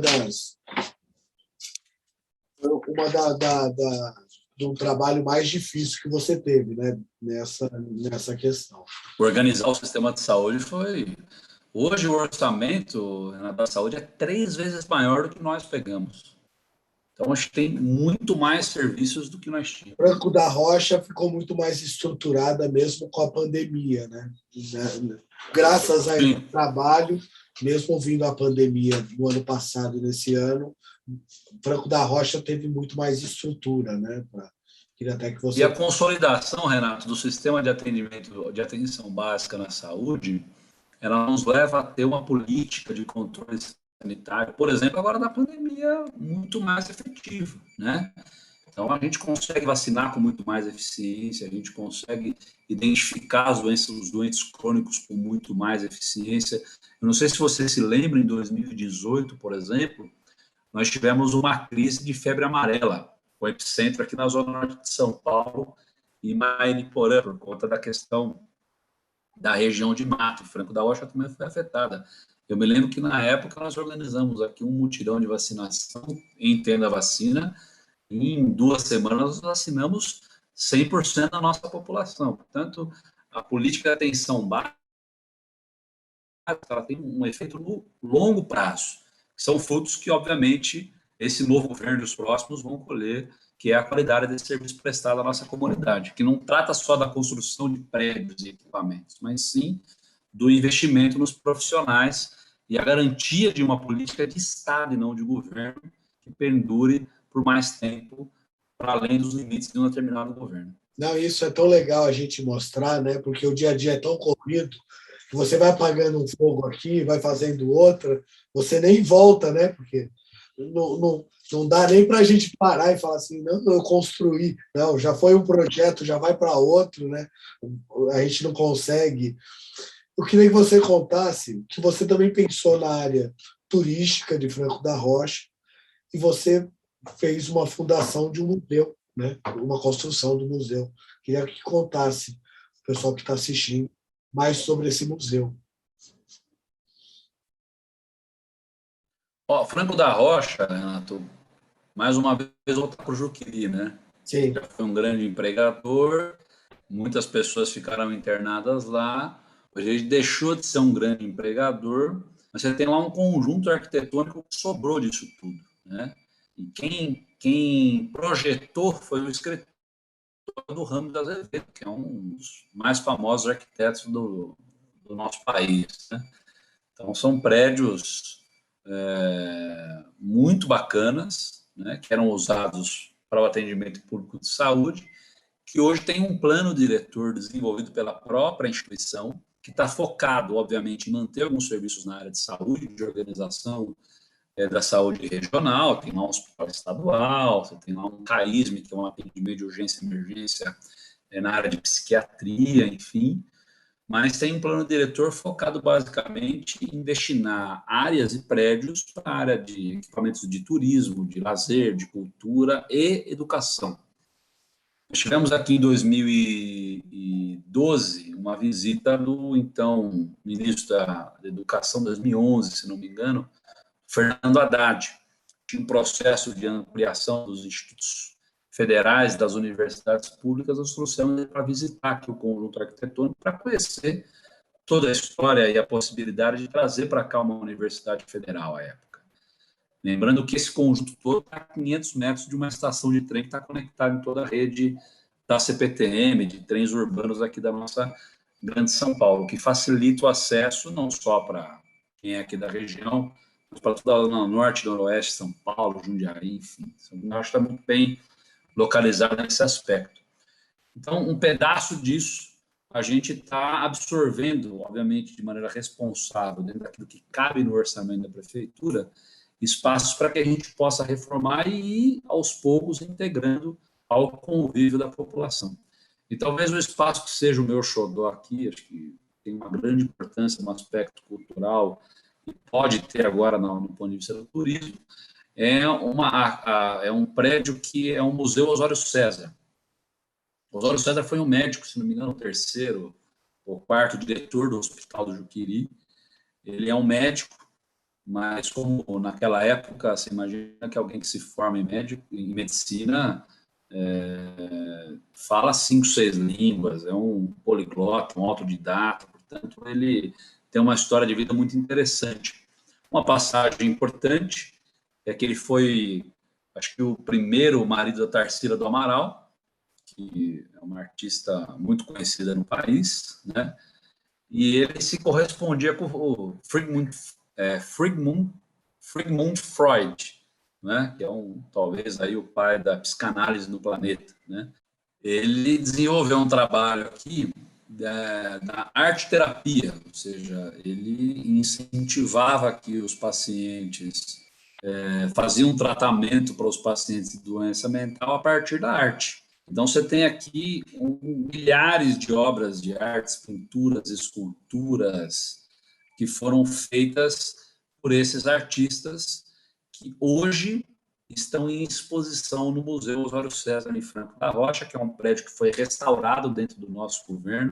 do trabalho mais difícil que você teve, né, nessa questão. Organizar o sistema de saúde foi... Hoje, o orçamento da saúde é 3 vezes maior do que nós pegamos. Então, acho que tem muito mais serviços do que nós tínhamos. Franco da Rocha ficou muito mais estruturada mesmo com a pandemia, né? Graças a esse trabalho, mesmo vindo a pandemia no ano passado e nesse ano, Franco da Rocha teve muito mais estrutura, né? Queria até que você... E a consolidação, Renato, do sistema de atendimento, de atenção básica na saúde, ela nos leva a ter uma política de controle sanitário, por exemplo, agora da pandemia, muito mais efetiva, né? Então, a gente consegue vacinar com muito mais eficiência, a gente consegue identificar os doentes crônicos com muito mais eficiência. Eu não sei se você se lembra, em 2018, por exemplo, nós tivemos uma crise de febre amarela, o epicentro aqui na zona norte de São Paulo e Mariporã, por conta da questão da região de mato. Franco da Rocha também foi afetada. Eu me lembro que, na época, nós organizamos aqui um mutirão de vacinação em Tenda Vacina, e em 2 semanas nós vacinamos 100% da nossa população. Portanto, a política de atenção básica ela tem um efeito no longo prazo, que são frutos que, obviamente, esse novo governo e os próximos vão colher, que é a qualidade desse serviço prestado à nossa comunidade, que não trata só da construção de prédios e equipamentos, mas sim do investimento nos profissionais e a garantia de uma política de Estado e não de governo que perdure por mais tempo, para além dos limites de um determinado governo. Não, isso é tão legal a gente mostrar, né? Porque o dia a dia é tão corrido que você vai apagando um fogo aqui, vai fazendo outra, você nem volta, né? Porque não dá nem para a gente parar e falar assim, não, eu construí. Não, já foi um projeto, já vai para outro, né? A gente não consegue. Eu queria que você contasse que você também pensou na área turística de Franco da Rocha e você fez uma fundação de um museu, né? Uma construção do museu. Queria que contasse, o pessoal que está assistindo, mais sobre esse museu. Franco da Rocha, Renato, mais uma vez voltar para o Juqueri, né? Sim. Já foi um grande empregador, muitas pessoas ficaram internadas lá. Hoje ele deixou de ser um grande empregador, mas você tem lá um conjunto arquitetônico que sobrou disso tudo, né? E quem projetou foi o escritor do Ramos de Azevedo, que é um dos mais famosos arquitetos do nosso país, né? Então, são prédios muito bacanas, né, que eram usados para o atendimento público de saúde, que hoje tem um plano diretor desenvolvido pela própria instituição, que está focado, obviamente, em manter alguns serviços na área de saúde, de organização da saúde regional. Tem lá um hospital estadual, você tem lá um CAISM, que é um atendimento de urgência e emergência na área de psiquiatria, enfim. Mas tem um plano diretor focado basicamente em destinar áreas e prédios para a área de equipamentos de turismo, de lazer, de cultura e educação. Nós tivemos aqui em 2012 uma visita do então ministro da Educação, 2011, se não me engano, Fernando Haddad. Tinha um processo de ampliação dos institutos federais, das universidades públicas. Nós trouxemos para visitar aqui o conjunto arquitetônico, para conhecer toda a história e a possibilidade de trazer para cá uma universidade federal à época. Lembrando que esse conjunto todo está a 500 metros de uma estação de trem que está conectada em toda a rede da CPTM, de trens urbanos aqui da nossa grande São Paulo, que facilita o acesso não só para quem é aqui da região, mas para toda a norte, noroeste, São Paulo, Jundiaí, enfim. São Paulo está muito bem localizado nesse aspecto. Então, um pedaço disso a gente está absorvendo, obviamente, de maneira responsável, dentro daquilo que cabe no orçamento da prefeitura, espaços para que a gente possa reformar e ir, aos poucos, integrando ao convívio da população. E talvez o espaço que seja o meu xodó aqui, acho que tem uma grande importância no aspecto cultural, e pode ter agora no ponto de vista do turismo, é um prédio que é um Museu Osório César. O Osório César foi um médico, se não me engano, o terceiro ou quarto diretor do Hospital do Juqueri. Ele é um médico, mas como naquela época, você imagina que alguém que se forma em medicina fala 5, 6 línguas, é um poliglota, um autodidata, portanto, ele tem uma história de vida muito interessante. Uma passagem importante é que ele foi, acho que o primeiro marido da Tarsila do Amaral, que é uma artista muito conhecida no país, né? E ele se correspondia com o Sigmund Freud, né? Que é talvez aí o pai da psicanálise no planeta, né? Ele desenvolveu um trabalho aqui da arte-terapia, ou seja, ele incentivava que os pacientes faziam um tratamento para os pacientes de doença mental a partir da arte. Então, você tem aqui milhares de obras de artes, pinturas, esculturas, que foram feitas por esses artistas, que hoje estão em exposição no Museu Osório César, em Franco da Rocha, que é um prédio que foi restaurado dentro do nosso governo.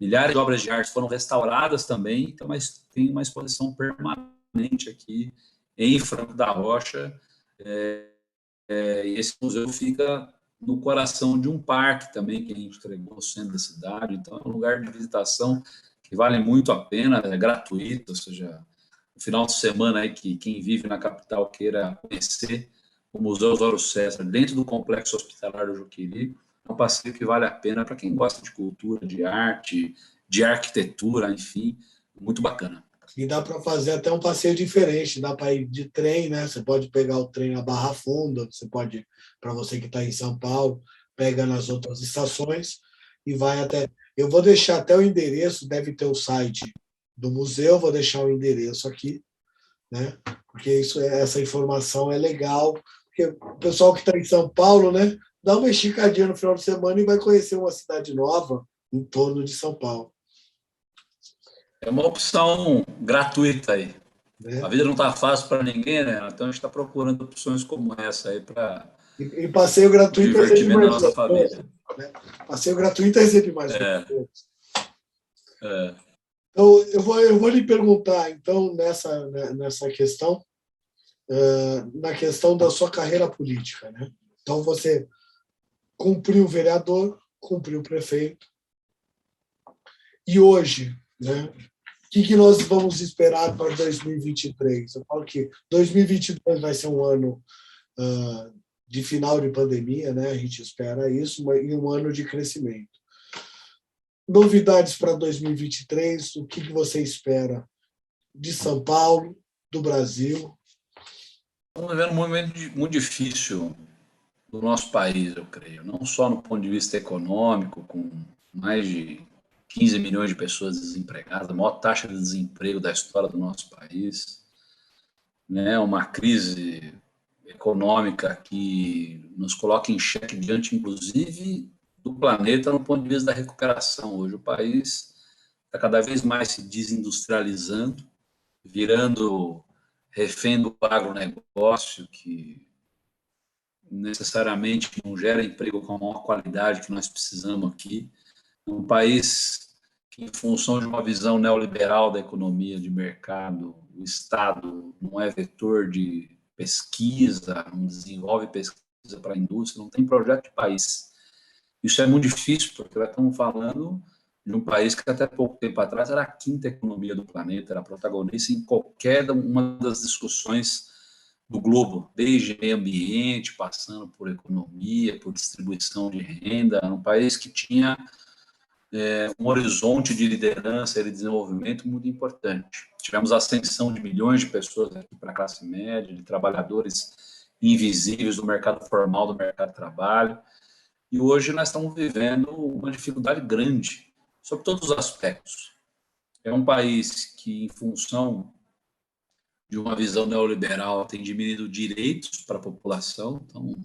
Milhares de obras de arte foram restauradas também, então, mas tem uma exposição permanente aqui em Franco da Rocha. E esse museu fica no coração de um parque também que a gente entregou no centro da cidade. Então, é um lugar de visitação que vale muito a pena, é gratuito, ou seja, no final de semana aí que quem vive na capital queira conhecer o Museu Osório César dentro do Complexo Hospitalar do Juqueri, é um passeio que vale a pena para quem gosta de cultura, de arte, de arquitetura, enfim, muito bacana. E dá para fazer até um passeio diferente, dá para ir de trem, né? Você pode pegar o trem na Barra Funda, você pode, para você que está em São Paulo, pega nas outras estações e vai até. Eu vou deixar até o endereço, deve ter o site do museu, vou deixar o endereço aqui, né? porque essa informação é legal, porque o pessoal que está em São Paulo, né, dá uma esticadinha no final de semana e vai conhecer uma cidade nova em torno de São Paulo. É uma opção gratuita aí. A Né? vida não está fácil para ninguém, né? Então a gente está procurando opções como essa aí para E passeio o gratuito é sempre divertimento da mais nossa gostoso. família. Né? Passeio gratuito é sempre mais É, gostoso. é. Então, eu vou lhe perguntar, então, nessa questão, na questão da sua carreira política. Né? Então, você cumpriu o vereador, cumpriu o prefeito, e hoje, né, o que nós vamos esperar para 2023? Eu falo que 2022 vai ser um ano de final de pandemia, né? A gente espera isso, e um ano de crescimento. Novidades para 2023, o que você espera de São Paulo, do Brasil? Estamos vivendo um momento muito difícil do nosso país, eu creio. Não só no ponto de vista econômico, com mais de 15 milhões de pessoas desempregadas, a maior taxa de desemprego da história do nosso país, né? Uma crise econômica que nos coloca em xeque diante, inclusive, do planeta no ponto de vista da recuperação. Hoje o país está cada vez mais se desindustrializando, virando refém do agronegócio, que necessariamente não gera emprego com a maior qualidade que nós precisamos aqui. É um país que, em função de uma visão neoliberal da economia de mercado, o Estado não é vetor de pesquisa, não desenvolve pesquisa para a indústria, não tem projeto de país. Isso é muito difícil, porque nós estamos falando de um país que até pouco tempo atrás era a quinta economia do planeta, era protagonista em qualquer uma das discussões do globo, desde meio ambiente, passando por economia, por distribuição de renda, um país que tinha um horizonte de liderança e de desenvolvimento muito importante. Tivemos a ascensão de milhões de pessoas aqui para a classe média, de trabalhadores invisíveis do mercado formal, do mercado de trabalho, e hoje nós estamos vivendo uma dificuldade grande, sobre todos os aspectos. É um país que, em função de uma visão neoliberal, tem diminuído direitos para a população, então,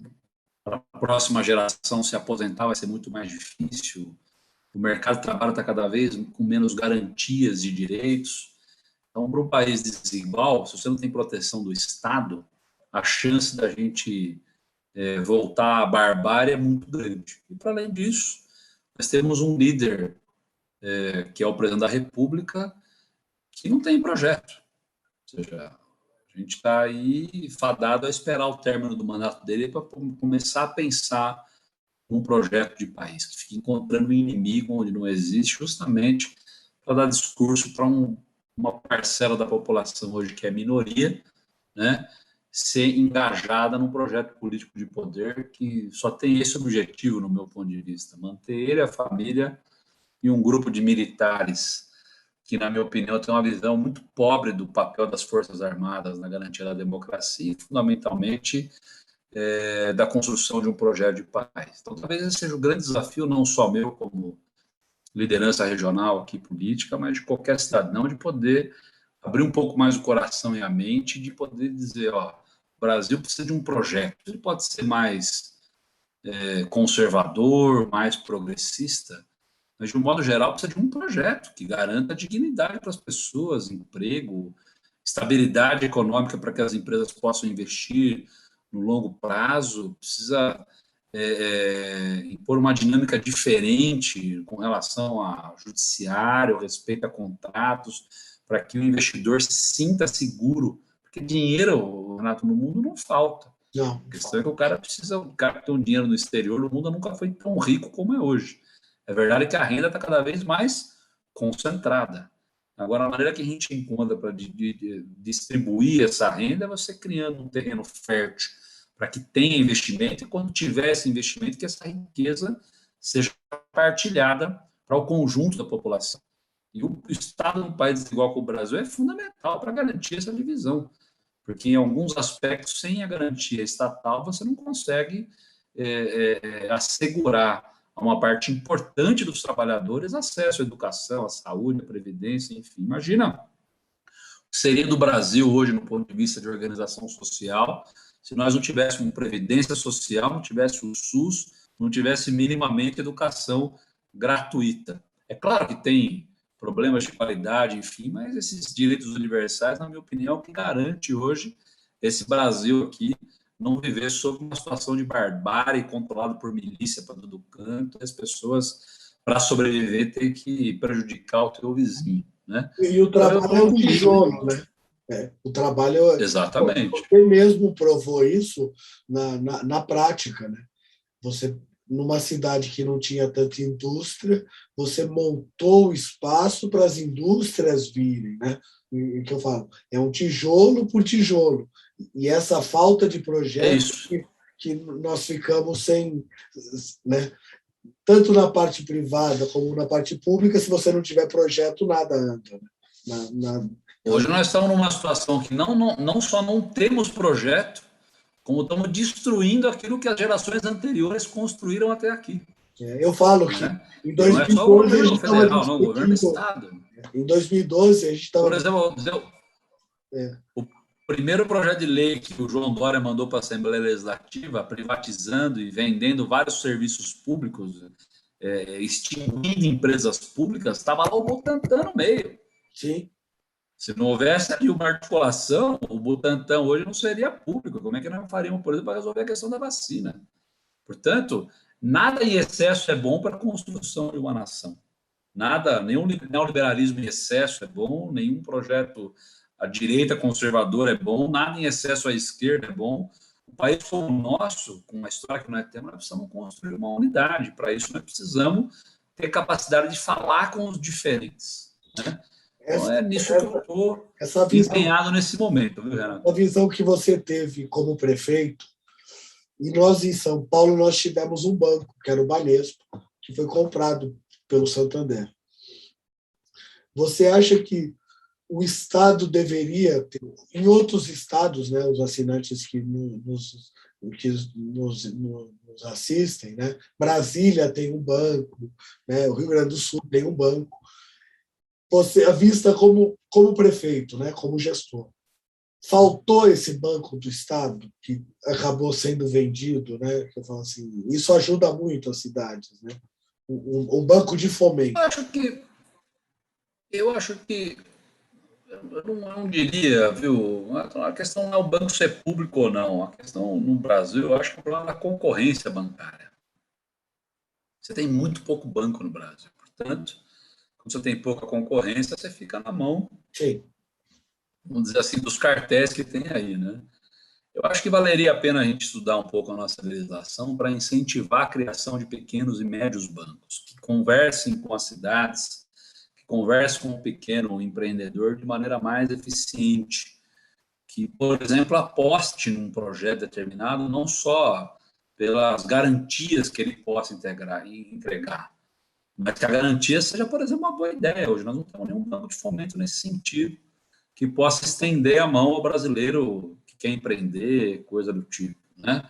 para a próxima geração se aposentar vai ser muito mais difícil, o mercado de trabalho está cada vez com menos garantias de direitos. Então, para um país desigual, se você não tem proteção do Estado, a chance da gente voltar à barbárie é muito grande. E, para além disso, nós temos um líder, que é o presidente da República, que não tem projeto. Ou seja, a gente está aí fadado a esperar o término do mandato dele para começar a pensar um projeto de país, que fica encontrando um inimigo onde não existe, justamente para dar discurso para uma parcela da população hoje que é minoria, né, ser engajada num projeto político de poder que só tem esse objetivo, no meu ponto de vista, manter ele, a família e um grupo de militares que, na minha opinião, tem uma visão muito pobre do papel das Forças Armadas na garantia da democracia e, fundamentalmente, da construção de um projeto de paz. Então, talvez esse seja o grande desafio, não só meu como liderança regional aqui política, mas de qualquer cidadão, de poder abrir um pouco mais o coração e a mente, de poder dizer, ó, o Brasil precisa de um projeto. Ele pode ser mais conservador, mais progressista, mas, de um modo geral, precisa de um projeto que garanta dignidade para as pessoas, emprego, estabilidade econômica para que as empresas possam investir no longo prazo, precisa impor uma dinâmica diferente com relação ao judiciário, respeito a contratos, para que o investidor se sinta seguro, porque dinheiro, Renato, no mundo não falta. Não. A questão é que o cara que tem um dinheiro no exterior, no mundo nunca foi tão rico como é hoje. É verdade que a renda está cada vez mais concentrada. Agora, a maneira que a gente encontra para distribuir essa renda é você criando um terreno fértil para que tenha investimento e, quando tiver esse investimento, que essa riqueza seja partilhada para o conjunto da população. E o Estado, num país desigual como o Brasil, é fundamental para garantir essa divisão, porque, em alguns aspectos, sem a garantia estatal, você não consegue assegurar a uma parte importante dos trabalhadores acesso à educação, à saúde, à previdência, enfim. Imagina seria do Brasil hoje, no ponto de vista de organização social, se nós não tivéssemos previdência social, não tivéssemos o SUS, não tivesse minimamente educação gratuita. É claro que tem problemas de qualidade, enfim, mas esses direitos universais, na minha opinião, é o que garante hoje esse Brasil aqui não viver sob uma situação de barbárie controlado por milícia para todo canto, as pessoas, para sobreviver, têm que prejudicar o teu vizinho, né? E o Então, eu trabalho é um estou tijolo, né? O trabalho exatamente. você mesmo provou isso na prática, né? Você, numa cidade que não tinha tanta indústria, você montou o espaço para as indústrias virem, né? E que eu falo, é um tijolo por tijolo. E essa falta de É projeto isso. que nós ficamos sem, né? Tanto na parte privada como na parte pública, se você não tiver projeto, nada anda. Né? Hoje nós estamos numa situação que não só não temos projeto, como estamos destruindo aquilo que as gerações anteriores construíram até aqui. Eu falo que Né? em E não é só o 2012 a gente governo estava federal, não, o governo do discutindo. Estado. Em 2012 a gente estava. Por exemplo, o primeiro projeto de lei que o João Dória mandou para a Assembleia Legislativa, privatizando e vendendo vários serviços públicos, extinguindo empresas públicas, estava lá o Butantan no meio. Sim. Se não houvesse ali uma articulação, o Butantan hoje não seria público. Como é que nós faríamos, por exemplo, para resolver a questão da vacina? Portanto, nada em excesso é bom para a construção de uma nação. Nada, nenhum neoliberalismo em excesso é bom, nenhum projeto à direita conservadora é bom, nada em excesso à esquerda é bom. Um país como o nosso, com a história que nós temos, nós precisamos construir uma unidade. Para isso, nós precisamos ter capacidade de falar com os diferentes. Né? Então, é nisso que eu estou empenhado nesse momento, viu, Renato? A visão que você teve como prefeito, e nós em São Paulo nós tivemos um banco, que era o Banespa, que foi comprado pelo Santander. Você acha que o Estado deveria ter, em outros estados, né, os assinantes que nos assistem, né, Brasília tem um banco, né, o Rio Grande do Sul tem um banco, você a vista como prefeito, né, como gestor. Faltou esse banco do Estado, que acabou sendo vendido, né? Que eu falo assim, isso ajuda muito as cidades, né? Um banco de fomento. Eu acho que eu não diria, viu? A questão não é o banco ser público ou não. A questão no Brasil, eu acho que é o problema da concorrência bancária. Você tem muito pouco banco no Brasil. Portanto, quando você tem pouca concorrência, você fica na mão, Sim. vamos dizer assim, dos cartéis que tem aí, né? Eu acho que valeria a pena a gente estudar um pouco a nossa legislação para incentivar a criação de pequenos e médios bancos, que conversem com as cidades, que conversem com o pequeno empreendedor de maneira mais eficiente, que, por exemplo, aposte num projeto determinado, não só pelas garantias que ele possa entregar, mas que a garantia seja, por exemplo, uma boa ideia. Hoje nós não temos nenhum banco de fomento nesse sentido, que possa estender a mão ao brasileiro que quer empreender, coisa do tipo, né?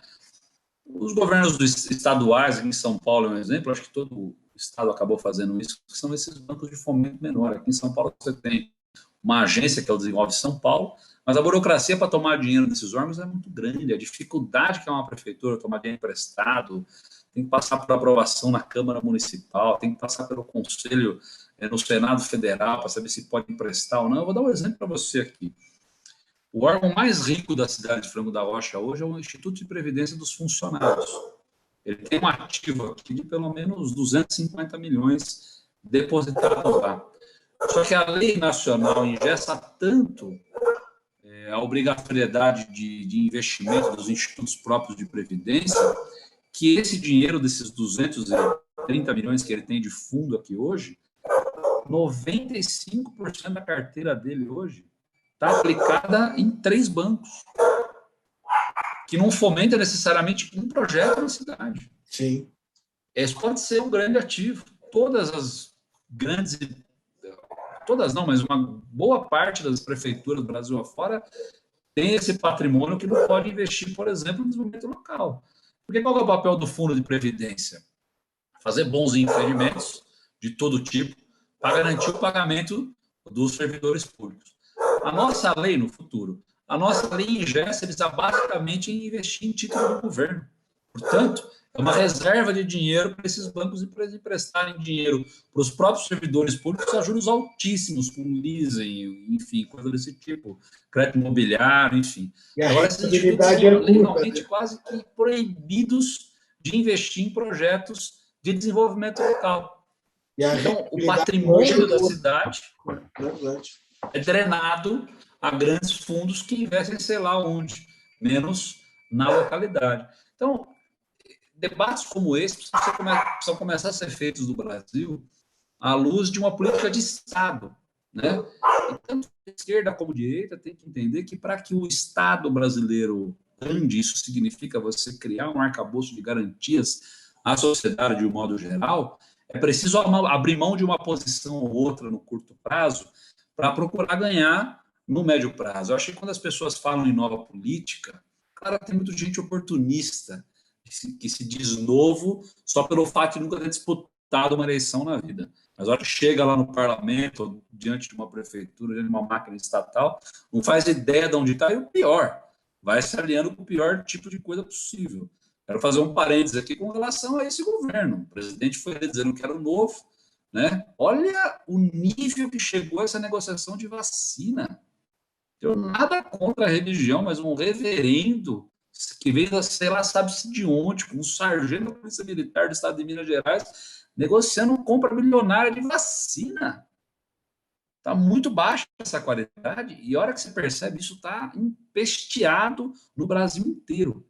Os governos estaduais, aqui em São Paulo é um exemplo, acho que todo o estado acabou fazendo isso, que são esses bancos de fomento menor. Aqui em São Paulo você tem uma agência que é o Desenvolve São Paulo, mas a burocracia para tomar dinheiro desses órgãos é muito grande, a dificuldade que é uma prefeitura tomar dinheiro emprestado, tem que passar por aprovação na Câmara Municipal, tem que passar pelo Conselho, no Senado Federal, para saber se pode emprestar ou não. Eu vou dar um exemplo para você aqui. O órgão mais rico da cidade de Frango da Rocha hoje é o Instituto de Previdência dos Funcionários. Ele tem um ativo aqui de pelo menos 250 milhões depositados lá. Só que a lei nacional engessa tanto a obrigatoriedade de investimento dos institutos próprios de previdência, que esse dinheiro desses 230 milhões que ele tem de fundo aqui hoje, 95% da carteira dele hoje está aplicada em 3 bancos, que não fomenta necessariamente um projeto na cidade. Sim. Esse pode ser um grande ativo. Todas as grandes, todas não, mas uma boa parte das prefeituras do Brasil afora tem esse patrimônio que não pode investir, por exemplo, no desenvolvimento local. Porque qual é o papel do fundo de previdência? Fazer bons investimentos de todo tipo para garantir o pagamento dos servidores públicos. A nossa lei, no futuro, a nossa lei ingessa basicamente em investir em título do governo. Portanto, é uma reserva de dinheiro para esses bancos e para eles emprestarem dinheiro para os próprios servidores públicos a juros altíssimos, com leasing, enfim, coisa desse tipo, crédito imobiliário, enfim. E a Agora, esses indivíduos rentabilidade são é curta, legalmente né? quase que proibidos de investir em projetos de desenvolvimento local. E a Então, o rentabilidade hoje é patrimônio da curta. cidade Verdade. é drenado a grandes fundos que investem sei lá onde, menos na localidade. Então, debates como esse precisam começar a ser feitos no Brasil à luz de uma política de Estado, né? E tanto a esquerda como a direita tem que entender que para que o Estado brasileiro ande, isso significa você criar um arcabouço de garantias à sociedade de um modo geral, é preciso abrir mão de uma posição ou outra no curto prazo para procurar ganhar no médio prazo. Eu acho que quando as pessoas falam em nova política, claro, tem muita gente oportunista que se diz novo só pelo fato de nunca ter disputado uma eleição na vida. Mas a hora que chega lá no parlamento, ou diante de uma prefeitura, diante de uma máquina estatal, não faz ideia de onde está, e o pior, vai se aliando com o pior tipo de coisa possível. Quero fazer um parênteses aqui com relação a esse governo. O presidente foi dizendo que era o novo, né? Olha o nível que chegou essa negociação de vacina. Eu nada contra a religião, mas um reverendo que veio da, sei lá, sabe-se de onde, com um sargento da Polícia Militar do Estado de Minas Gerais, negociando uma compra milionária de vacina. Está muito baixa essa qualidade, e a hora que você percebe, isso está empesteado no Brasil inteiro.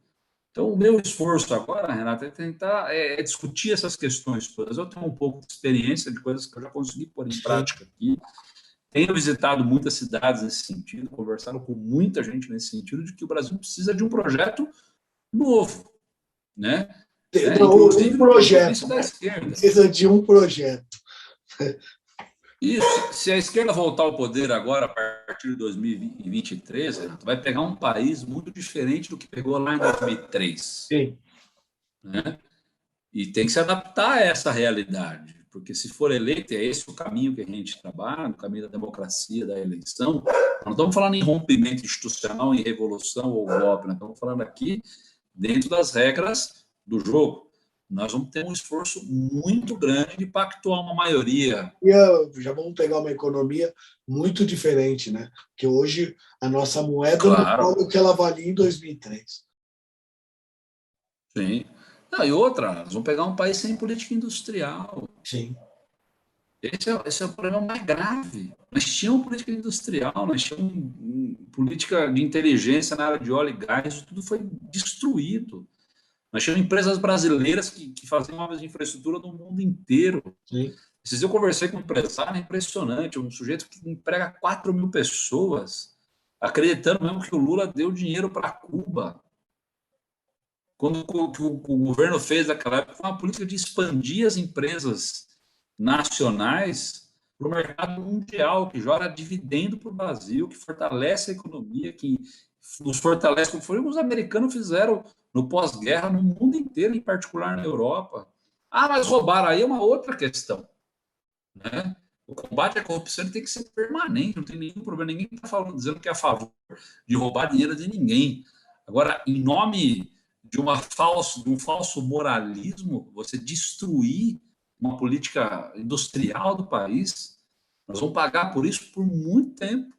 Então, o meu esforço agora, Renata, é tentar discutir essas questões todas. Eu tenho um pouco de experiência de coisas que eu já consegui pôr em prática aqui. Tenho visitado muitas cidades nesse sentido, conversado com muita gente nesse sentido, de que o Brasil precisa de um projeto novo, né? Um Inclusive no projeto, compromisso da esquerda. precisa de um projeto. Isso, se a esquerda voltar ao poder agora, a partir de 2023, Renato, vai pegar um país muito diferente do que pegou lá em 2003. Sim. Né? E tem que se adaptar a essa realidade, porque se for eleito, é esse o caminho que a gente trabalha, o caminho da democracia, da eleição. Nós não estamos falando em rompimento institucional, em revolução ou golpe, nós estamos falando aqui dentro das regras do jogo. Nós vamos ter um esforço muito grande de pactuar uma maioria. E já vamos pegar uma economia muito diferente, né? Porque hoje a nossa moeda Claro. não vale o que ela valia em 2003. Sim. Não, e outra, nós vamos pegar um país sem política industrial. Sim. Esse é o problema mais grave. Nós tínhamos política industrial, nós tínhamos política de inteligência na área de óleo e gás, isso tudo foi destruído. Nós tínhamos empresas brasileiras que faziam obras de infraestrutura no mundo inteiro. Sim. Esses dias eu conversei com um empresário, é impressionante, um sujeito que emprega 4 mil pessoas, acreditando mesmo que o Lula deu dinheiro para Cuba. Quando o governo fez naquela época, foi uma política de expandir as empresas nacionais para o mercado mundial, que gera dividendo para o Brasil, que fortalece a economia, que nos fortalece, como foi os americanos fizeram no pós-guerra, no mundo inteiro, em particular na Europa. Ah, mas roubaram, aí é uma outra questão. Né? O combate à corrupção tem que ser permanente, não tem nenhum problema. Ninguém está dizendo que é a favor de roubar dinheiro de ninguém. Agora, em nome de um falso moralismo, você destruir uma política industrial do país, nós vamos pagar por isso por muito tempo.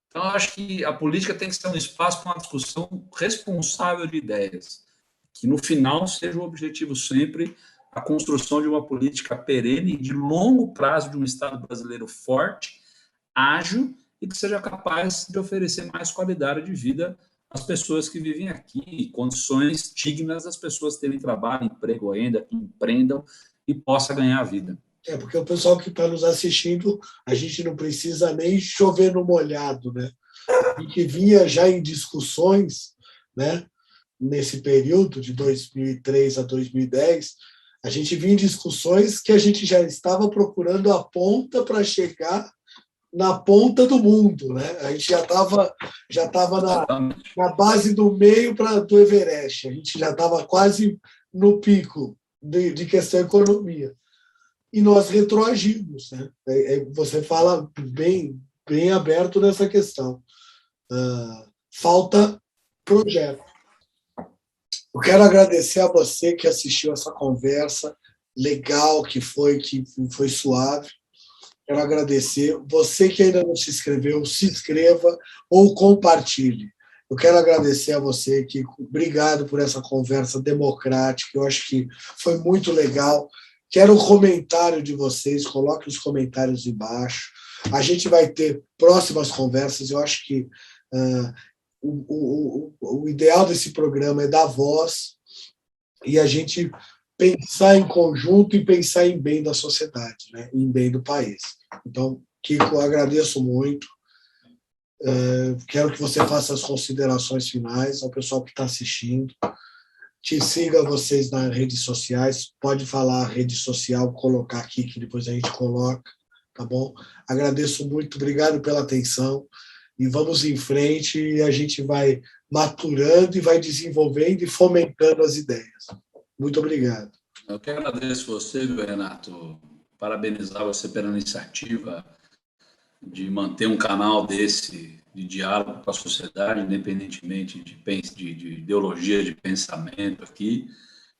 Então, eu acho que a política tem que ser um espaço para uma discussão responsável de ideias, que no final seja o objetivo sempre a construção de uma política perene de longo prazo de um Estado brasileiro forte, ágil e que seja capaz de oferecer mais qualidade de vida às pessoas que vivem aqui, condições dignas das pessoas terem trabalho, emprego ainda, que empreendam e possa ganhar a vida. Porque o pessoal que está nos assistindo, a gente não precisa nem chover no molhado, né? E que vinha já em discussões, né? Nesse período de 2003 a 2010, a gente vinha em discussões que a gente já estava procurando a ponta para chegar na ponta do mundo, né? A gente já estava na base do meio do Everest, a gente já estava quase no pico de questão economia. E nós retroagimos, né? Você fala bem bem aberto nessa questão. Falta projeto. Eu quero agradecer a você que assistiu essa conversa legal que foi suave. Quero agradecer. Você que ainda não se inscreveu, se inscreva ou compartilhe. Eu quero agradecer a você, Kiko. Obrigado por essa conversa democrática. Eu acho que foi muito legal. Quero um comentário de vocês. Coloque os comentários embaixo. A gente vai ter próximas conversas. Eu acho que o ideal desse programa é dar voz e a gente pensar em conjunto e pensar em bem da sociedade, né? Em bem do país. Então, Kiko, agradeço muito. Quero que você faça as considerações finais ao pessoal que está assistindo. Te siga vocês nas redes sociais. Pode falar a rede social, colocar aqui, que depois a gente coloca, tá bom? Agradeço muito, obrigado pela atenção. E vamos em frente e a gente vai maturando e vai desenvolvendo e fomentando as ideias. Muito obrigado. Eu que agradeço você, Renato. Parabenizar você pela iniciativa de manter um canal desse de diálogo com a sociedade, independentemente de ideologia de pensamento aqui,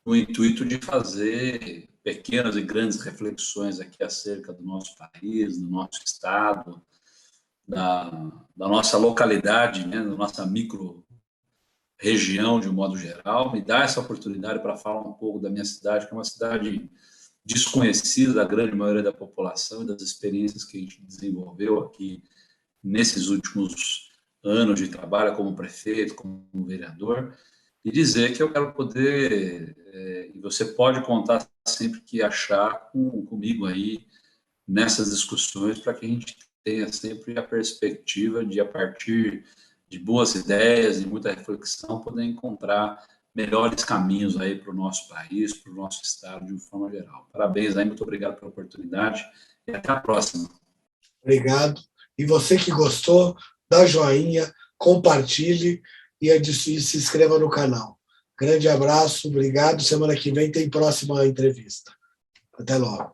no intuito de fazer pequenas e grandes reflexões aqui acerca do nosso país, do nosso estado, da nossa localidade, né, da nossa micro-região, de um modo geral. Me dá essa oportunidade para falar um pouco da minha cidade, que é uma cidade desconhecida da grande maioria da população e das experiências que a gente desenvolveu aqui nesses últimos anos de trabalho como prefeito, como vereador, e dizer que eu quero poder, e você pode contar sempre que achar comigo aí nessas discussões, para que a gente tenha sempre a perspectiva de, a partir de boas ideias e muita reflexão, poder encontrar melhores caminhos aí para o nosso país, para o nosso estado de uma forma geral. Parabéns aí, muito obrigado pela oportunidade e até a próxima. Obrigado. E você que gostou, dá joinha, compartilhe e se inscreva no canal. Grande abraço, obrigado. Semana que vem tem próxima entrevista. Até logo.